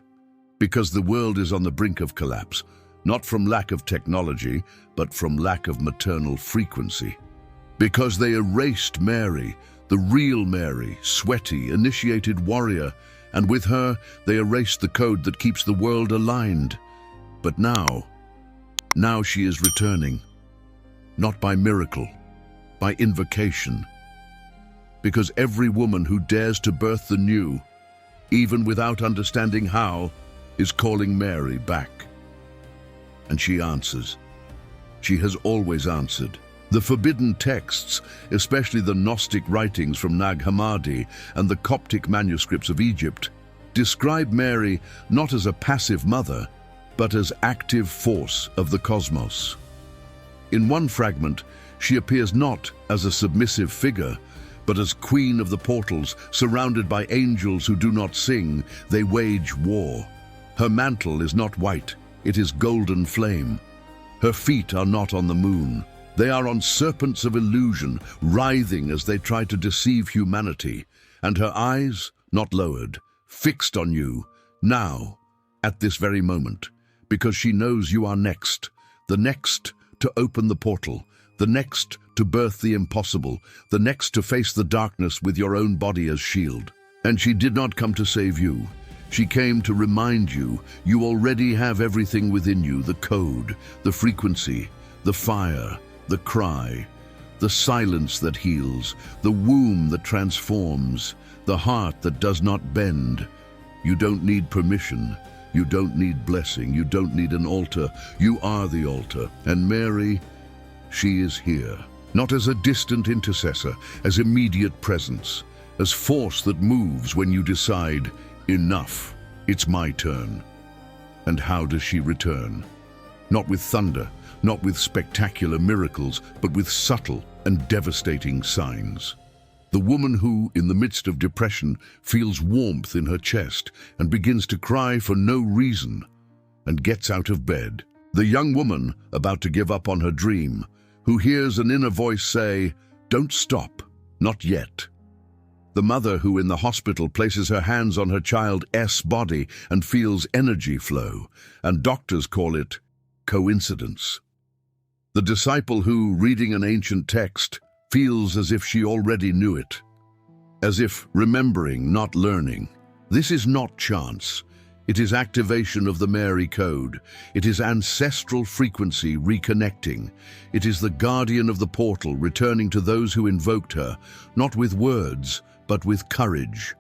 because the world is on the brink of collapse, not from lack of technology, but from lack of maternal frequency. Because they erased Mary, the real Mary, sweaty, initiated warrior, and with her they erased the code that keeps the world aligned. But now she is returning, not by miracle, by invocation. Because every woman who dares to birth the new, even without understanding how, is calling Mary back. And she answers. She has always answered. The forbidden texts, especially the Gnostic writings from Nag Hammadi and the Coptic manuscripts of Egypt, describe Mary not as a passive mother, but as active force of the cosmos. In one fragment, she appears not as a submissive figure, but as queen of the portals, surrounded by angels who do not sing, they wage war. Her mantle is not white, it is golden flame. Her feet are not on the moon. They are on serpents of illusion, writhing as they try to deceive humanity. And her eyes, not lowered, fixed on you, now, at this very moment, because she knows you are next, the next to open the portal, the next to birth the impossible, the next to face the darkness with your own body as shield. And she did not come to save you. She came to remind you, you already have everything within you, the code, the frequency, the fire, the cry, the silence that heals, the womb that transforms, the heart that does not bend. You don't need permission. You don't need blessing. You don't need an altar. You are the altar. And Mary, she is here. Not as a distant intercessor, as immediate presence, as force that moves when you decide, enough, it's my turn. And how does she return? Not with thunder, not with spectacular miracles, but with subtle and devastating signs. The woman who, in the midst of depression, feels warmth in her chest and begins to cry for no reason and gets out of bed. The young woman about to give up on her dream, who hears an inner voice say, "Don't stop, not yet." The mother who in the hospital places her hands on her child's body and feels energy flow, and doctors call it coincidence. The disciple who, reading an ancient text, feels as if she already knew it, as if remembering, not learning. This is not chance. It is activation of the Mary code. It is ancestral frequency reconnecting. It is the guardian of the portal returning to those who invoked her, not with words, but with courage.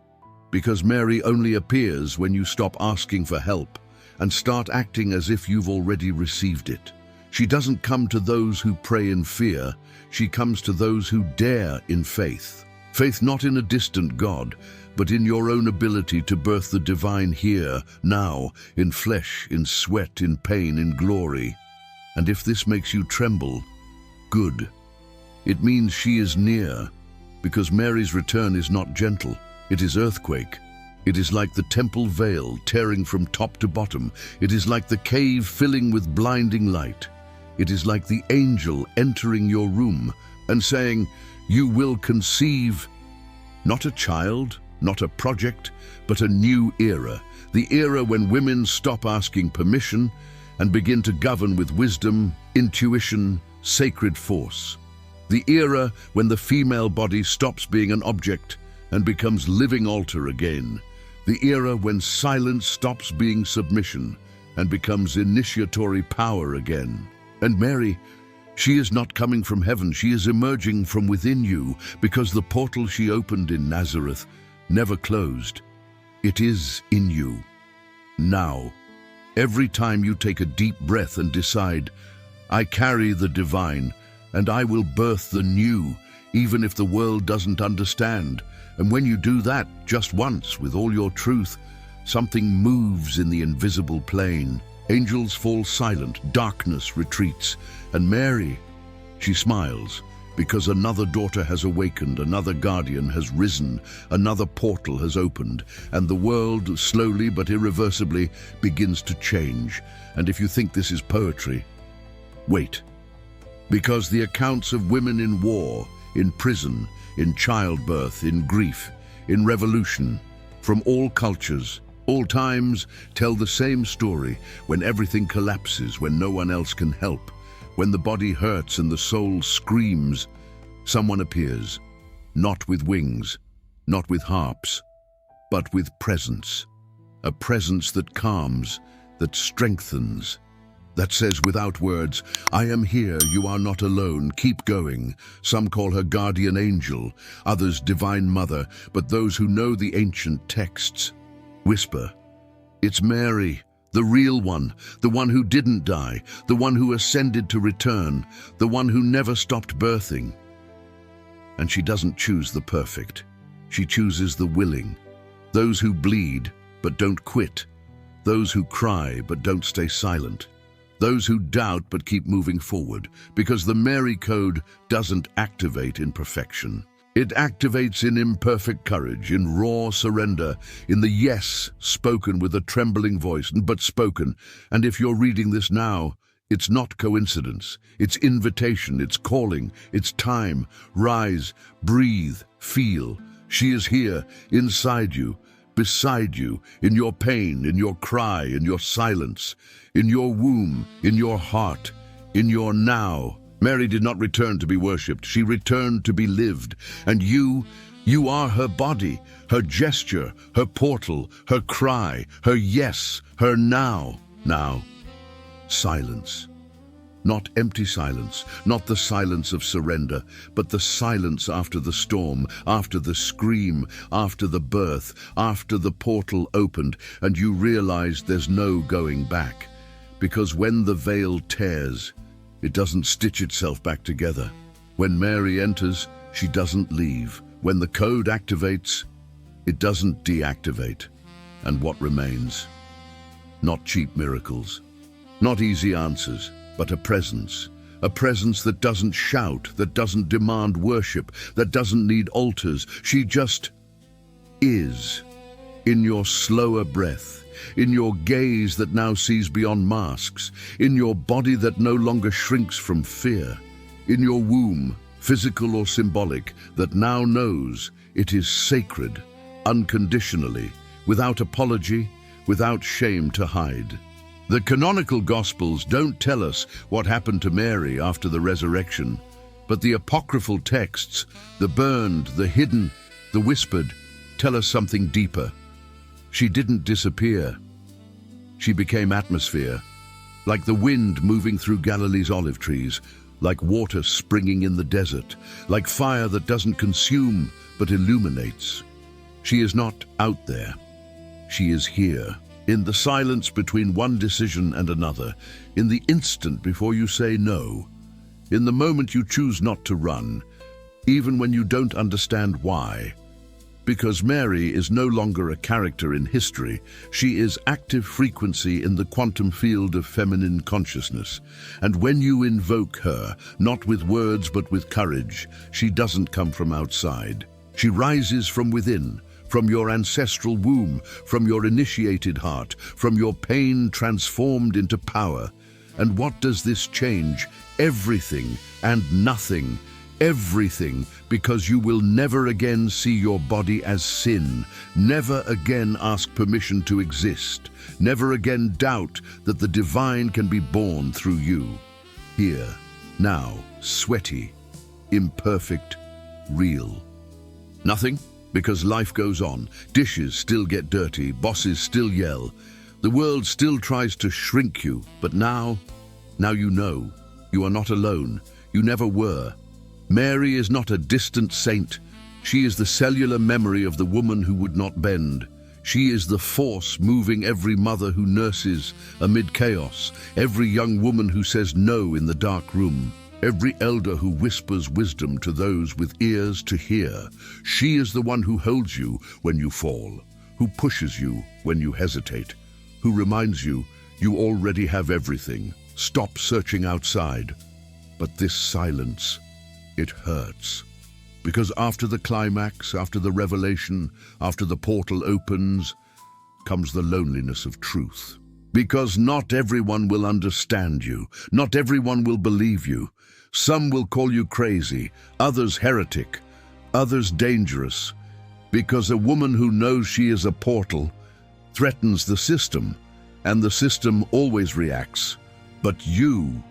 Because Mary only appears when you stop asking for help and start acting as if you've already received it. She doesn't come to those who pray in fear. She comes to those who dare in faith. Faith not in a distant God, but in your own ability to birth the divine here, now, in flesh, in sweat, in pain, in glory. And if this makes you tremble, good. It means she is near, because Mary's return is not gentle. It is earthquake. It is like the temple veil tearing from top to bottom. It is like the cave filling with blinding light. It is like the angel entering your room and saying, "You will conceive," not a child, not a project, but a new era. The era when women stop asking permission and begin to govern with wisdom, intuition, sacred force. The era when the female body stops being an object and becomes living altar again. The era when silence stops being submission and becomes initiatory power again. And Mary, she is not coming from heaven, she is emerging from within you, because the portal she opened in Nazareth never closed. It is in you. Now, every time you take a deep breath and decide, "I carry the divine, and I will birth the new, even if the world doesn't understand." And when you do that just once with all your truth, Something moves in the invisible plane. Angels fall silent, darkness retreats, and Mary, she smiles, because another daughter has awakened, another guardian has risen, another portal has opened, and the world, slowly but irreversibly, begins to change. And if you think this is poetry, wait. Because the accounts of women in war, in prison, in childbirth, in grief, in revolution, from all cultures, all times, tell the same story. When everything collapses, when no one else can help, when the body hurts and the soul screams, someone appears, not with wings, not with harps, but with presence. A presence that calms, that strengthens, that says without words, I am here, you are not alone, keep going. Some call her guardian angel, others divine mother, but those who know the ancient texts whisper, it's Mary, the real one, the one who didn't die, the one who ascended to return, the one who never stopped birthing. And she doesn't choose the perfect. She chooses the willing, those who bleed but don't quit, those who cry but don't stay silent, those who doubt but keep moving forward, because the Mary Code doesn't activate in perfection. It activates in imperfect courage, in raw surrender, in the yes spoken with a trembling voice, but spoken. And if you're reading this now, it's not coincidence. It's invitation, it's calling, it's time. Rise, breathe, feel. She is here, inside you, beside you, in your pain, in your cry, in your silence, in your womb, in your heart, in your now. Mary did not return to be worshipped. She returned to be lived. And you are her body, her gesture, her portal, her cry, her yes, her now. Now, silence. Not empty silence, not the silence of surrender, but the silence after the storm, after the scream, after the birth, after the portal opened, and you realize there's no going back. Because when the veil tears, it doesn't stitch itself back together. When Mary enters, she doesn't leave. When the code activates, it doesn't deactivate. And what remains? Not cheap miracles, not easy answers, but a presence that doesn't shout, that doesn't demand worship, that doesn't need altars. She just is. In your slower breath, in your gaze that now sees beyond masks, in your body that no longer shrinks from fear, in your womb, physical or symbolic, that now knows it is sacred, unconditionally, without apology, without shame to hide. The canonical Gospels don't tell us what happened to Mary after the resurrection, but the apocryphal texts, the burned, the hidden, the whispered, tell us something deeper. She didn't disappear. She became atmosphere, like the wind moving through Galilee's olive trees, like water springing in the desert, like fire that doesn't consume but illuminates. She is not out there. She is here, in the silence between one decision and another, in the instant before you say no, in the moment you choose not to run, even when you don't understand why. Because Mary is no longer a character in history, she is active frequency in the quantum field of feminine consciousness. And when you invoke her, not with words but with courage, she doesn't come from outside. She rises from within, from your ancestral womb, from your initiated heart, from your pain transformed into power. And what does this change? Everything and nothing. Everything, because you will never again see your body as sin, never again ask permission to exist, never again doubt that the divine can be born through you. Here, now, sweaty, imperfect, real. Nothing, because life goes on. Dishes still get dirty, bosses still yell. The world still tries to shrink you, but now you know. You are not alone. You never were. Mary is not a distant saint. She is the cellular memory of the woman who would not bend. She is the force moving every mother who nurses amid chaos, every young woman who says no in the dark room, every elder who whispers wisdom to those with ears to hear. She is the one who holds you when you fall, who pushes you when you hesitate, who reminds you you already have everything. Stop searching outside. But this silence, it hurts. Because after the climax, after the revelation, after the portal opens, comes the loneliness of truth. Because not everyone will understand you, not everyone will believe you. Some will call you crazy, others heretic, others dangerous. Because a woman who knows she is a portal threatens the system, and the system always reacts. But you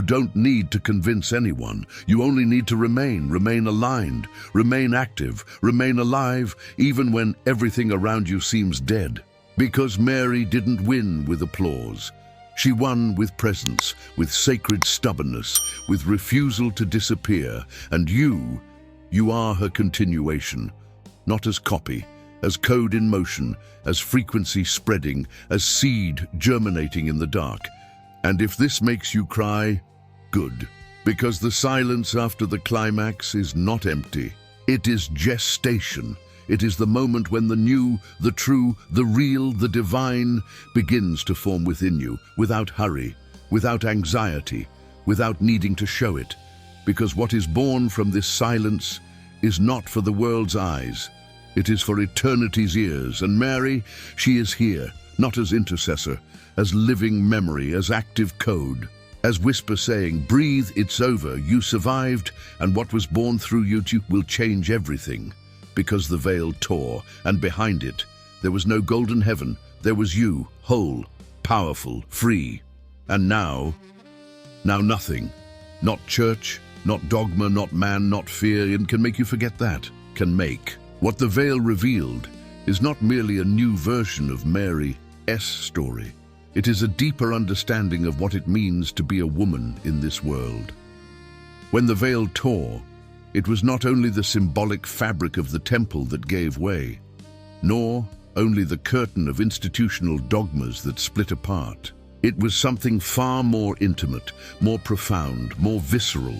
don't need to convince anyone. You only need to remain aligned, remain active, remain alive, even when everything around you seems dead. Because Mary didn't win with applause. She won with presence, with sacred stubbornness, with refusal to disappear. And you are her continuation, not as copy, as code in motion, as frequency spreading, as seed germinating in the dark. And if this makes you cry, good. Because the silence after the climax is not empty. It is gestation. It is the moment when the new, the true, the real, the divine begins to form within you, without hurry, without anxiety, without needing to show it. Because what is born from this silence is not for the world's eyes. It is for eternity's ears. And Mary, she is here, not as intercessor, as living memory, as active code, as whisper saying, breathe, it's over, you survived, and what was born through you will change everything. Because the veil tore, and behind it, there was no golden heaven, there was you, whole, powerful, free. And now nothing, not church, not dogma, not man, not fear, and can make you forget that, can make. What the veil revealed is not merely a new version of Mary's story. It is a deeper understanding of what it means to be a woman in this world. When the veil tore, it was not only the symbolic fabric of the temple that gave way, nor only the curtain of institutional dogmas that split apart. It was something far more intimate, more profound, more visceral.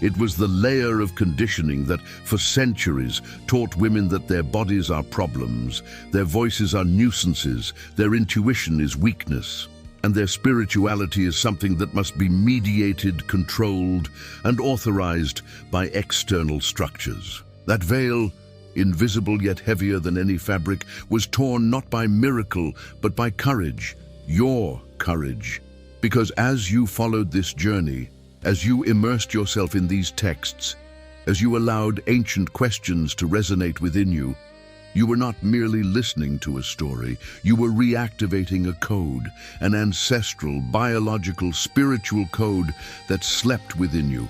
It was the layer of conditioning that, for centuries, taught women that their bodies are problems, their voices are nuisances, their intuition is weakness, and their spirituality is something that must be mediated, controlled, and authorized by external structures. That veil, invisible yet heavier than any fabric, was torn not by miracle, but by courage, your courage. Because as you followed this journey, as you immersed yourself in these texts, as you allowed ancient questions to resonate within you, you were not merely listening to a story, you were reactivating a code, an ancestral, biological, spiritual code that slept within you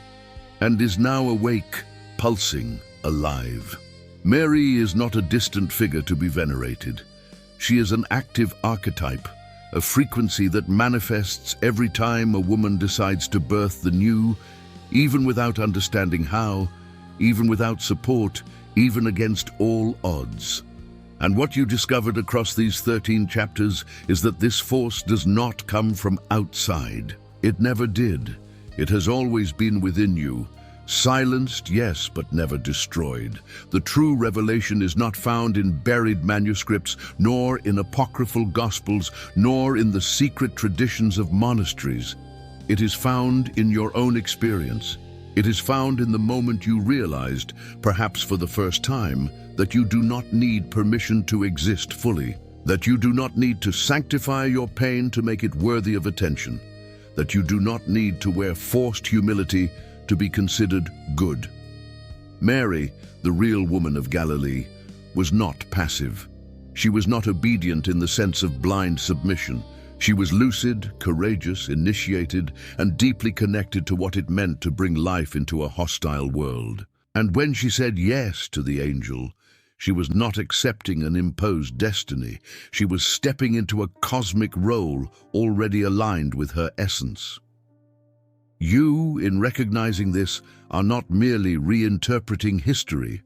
and is now awake, pulsing, alive. Mary is not a distant figure to be venerated. She is an active archetype, a frequency that manifests every time a woman decides to birth the new, even without understanding how, even without support, even against all odds. And what you discovered across these 13 chapters is that this force does not come from outside. It never did. It has always been within you. Silenced, yes, but never destroyed. The true revelation is not found in buried manuscripts, nor in apocryphal gospels, nor in the secret traditions of monasteries. It is found in your own experience. It is found in the moment you realized, perhaps for the first time, that you do not need permission to exist fully, that you do not need to sanctify your pain to make it worthy of attention, that you do not need to wear forced humility to be considered good. Mary, the real woman of Galilee, was not passive. She was not obedient in the sense of blind submission. She was lucid, courageous, initiated, and deeply connected to what it meant to bring life into a hostile world. And when she said yes to the angel, she was not accepting an imposed destiny. She was stepping into a cosmic role already aligned with her essence. You, in recognizing this, are not merely reinterpreting history.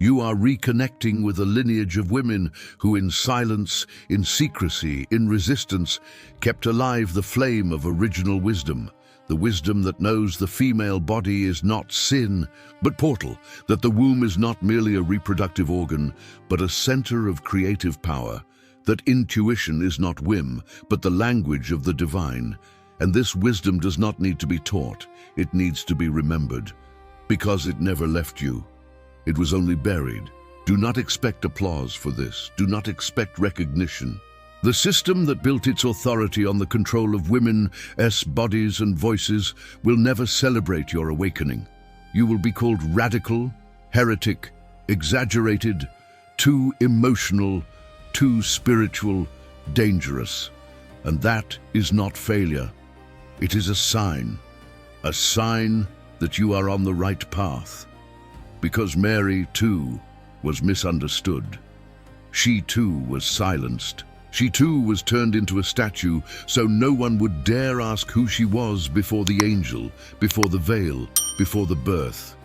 You are reconnecting with a lineage of women who in silence, in secrecy, in resistance, kept alive the flame of original wisdom, the wisdom that knows the female body is not sin, but portal, that the womb is not merely a reproductive organ, but a center of creative power, that intuition is not whim, but the language of the divine. And this wisdom does not need to be taught, it needs to be remembered, because it never left you. It was only buried. Do not expect applause for this. Do not expect recognition. The system that built its authority on the control of women's bodies and voices will never celebrate your awakening. You will be called radical, heretic, exaggerated, too emotional, too spiritual, dangerous. And that is not failure. It is a sign that you are on the right path. Because Mary, too, was misunderstood. She, too, was silenced. She, too, was turned into a statue, so no one would dare ask who she was before the angel, before the veil, before the birth.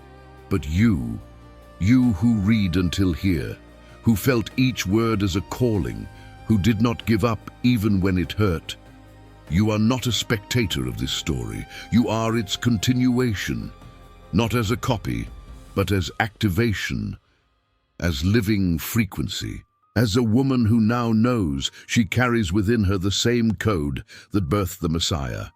But you who read until here, who felt each word as a calling, who did not give up even when it hurt, you are not a spectator of this story. You are its continuation, not as a copy, but as activation, as living frequency. As a woman who now knows she carries within her the same code that birthed the Messiah,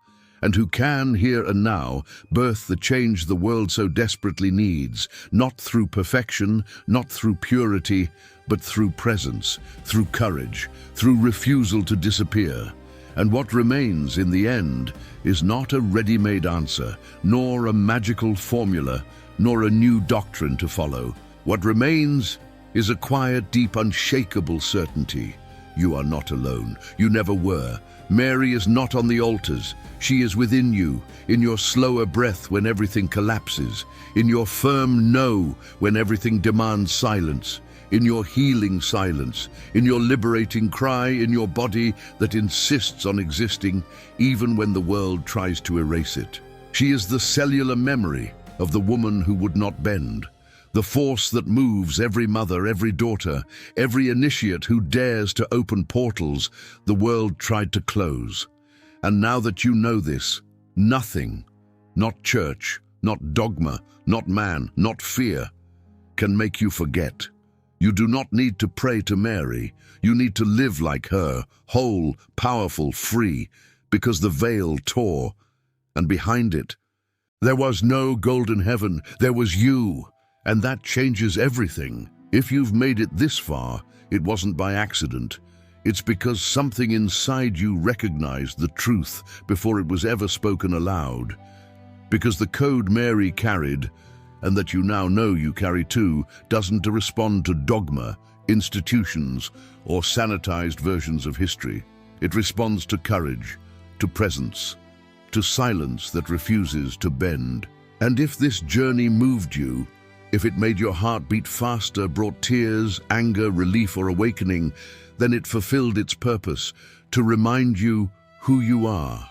and who can, here and now, birth the change the world so desperately needs, not through perfection, not through purity, but through presence, through courage, through refusal to disappear. And what remains in the end is not a ready-made answer, nor a magical formula, nor a new doctrine to follow. What remains is a quiet, deep, unshakable certainty. You are not alone. You never were. Mary is not on the altars. She is within you, in your slower breath when everything collapses, in your firm no when everything demands silence, in your healing silence, in your liberating cry, in your body that insists on existing even when the world tries to erase it. She is the cellular memory of the woman who would not bend, the force that moves every mother, every daughter, every initiate who dares to open portals the world tried to close. And now that you know this, nothing, not church, not dogma, not man, not fear, can make you forget. You do not need to pray to Mary. You need to live like her, whole, powerful, free, because the veil tore, and behind it, there was no golden heaven, there was you. And that changes everything. If you've made it this far, it wasn't by accident. It's because something inside you recognized the truth before it was ever spoken aloud. Because the code Mary carried, and that you now know you carry too, doesn't respond to dogma, institutions, or sanitized versions of history. It responds to courage, to presence, to silence that refuses to bend. And if this journey moved you, if it made your heart beat faster, brought tears, anger, relief, or awakening, then it fulfilled its purpose, to remind you who you are.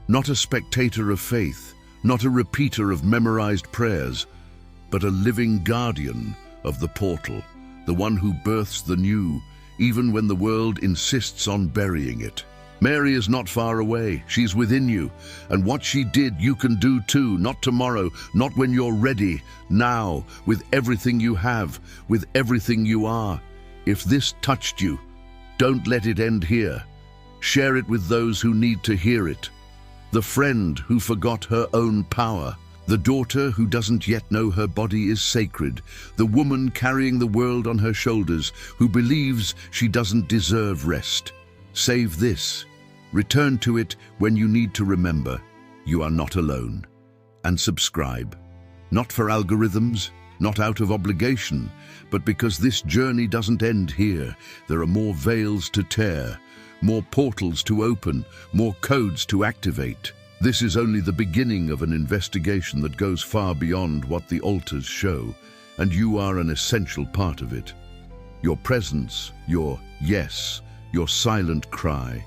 Not a spectator of faith, not a repeater of memorized prayers, but a living guardian of the portal, the one who births the new, even when the world insists on burying it. Mary is not far away, she's within you, and what she did you can do too, not tomorrow, not when you're ready, now, with everything you have, with everything you are. If this touched you, don't let it end here. Share it with those who need to hear it. The friend who forgot her own power, the daughter who doesn't yet know her body is sacred, the woman carrying the world on her shoulders who believes she doesn't deserve rest. Save this. Return to it when you need to remember you are not alone. And subscribe. Not for algorithms, not out of obligation, but because this journey doesn't end here. There are more veils to tear, more portals to open, more codes to activate. This is only the beginning of an investigation that goes far beyond what the altars show, and you are an essential part of it. Your presence, your yes, your silent cry,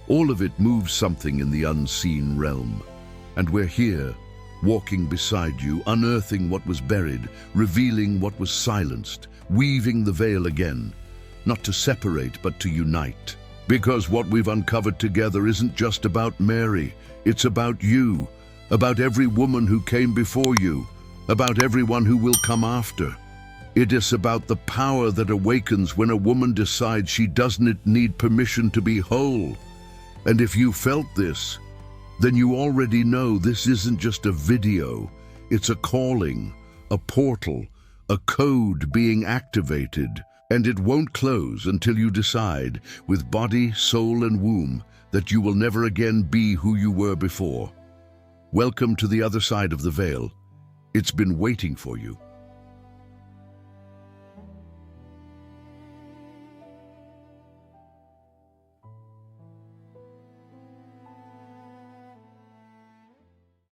all of it moves something in the unseen realm. And we're here, walking beside you, unearthing what was buried, revealing what was silenced, weaving the veil again, not to separate but to unite. Because what we've uncovered together isn't just about Mary, it's about you, about every woman who came before you, about everyone who will come after. It is about the power that awakens when a woman decides she doesn't need permission to be whole. And if you felt this, then you already know this isn't just a video, it's a calling, a portal, a code being activated. And it won't close until you decide, with body, soul, and womb, that you will never again be who you were before. Welcome to the other side of the veil. It's been waiting for you.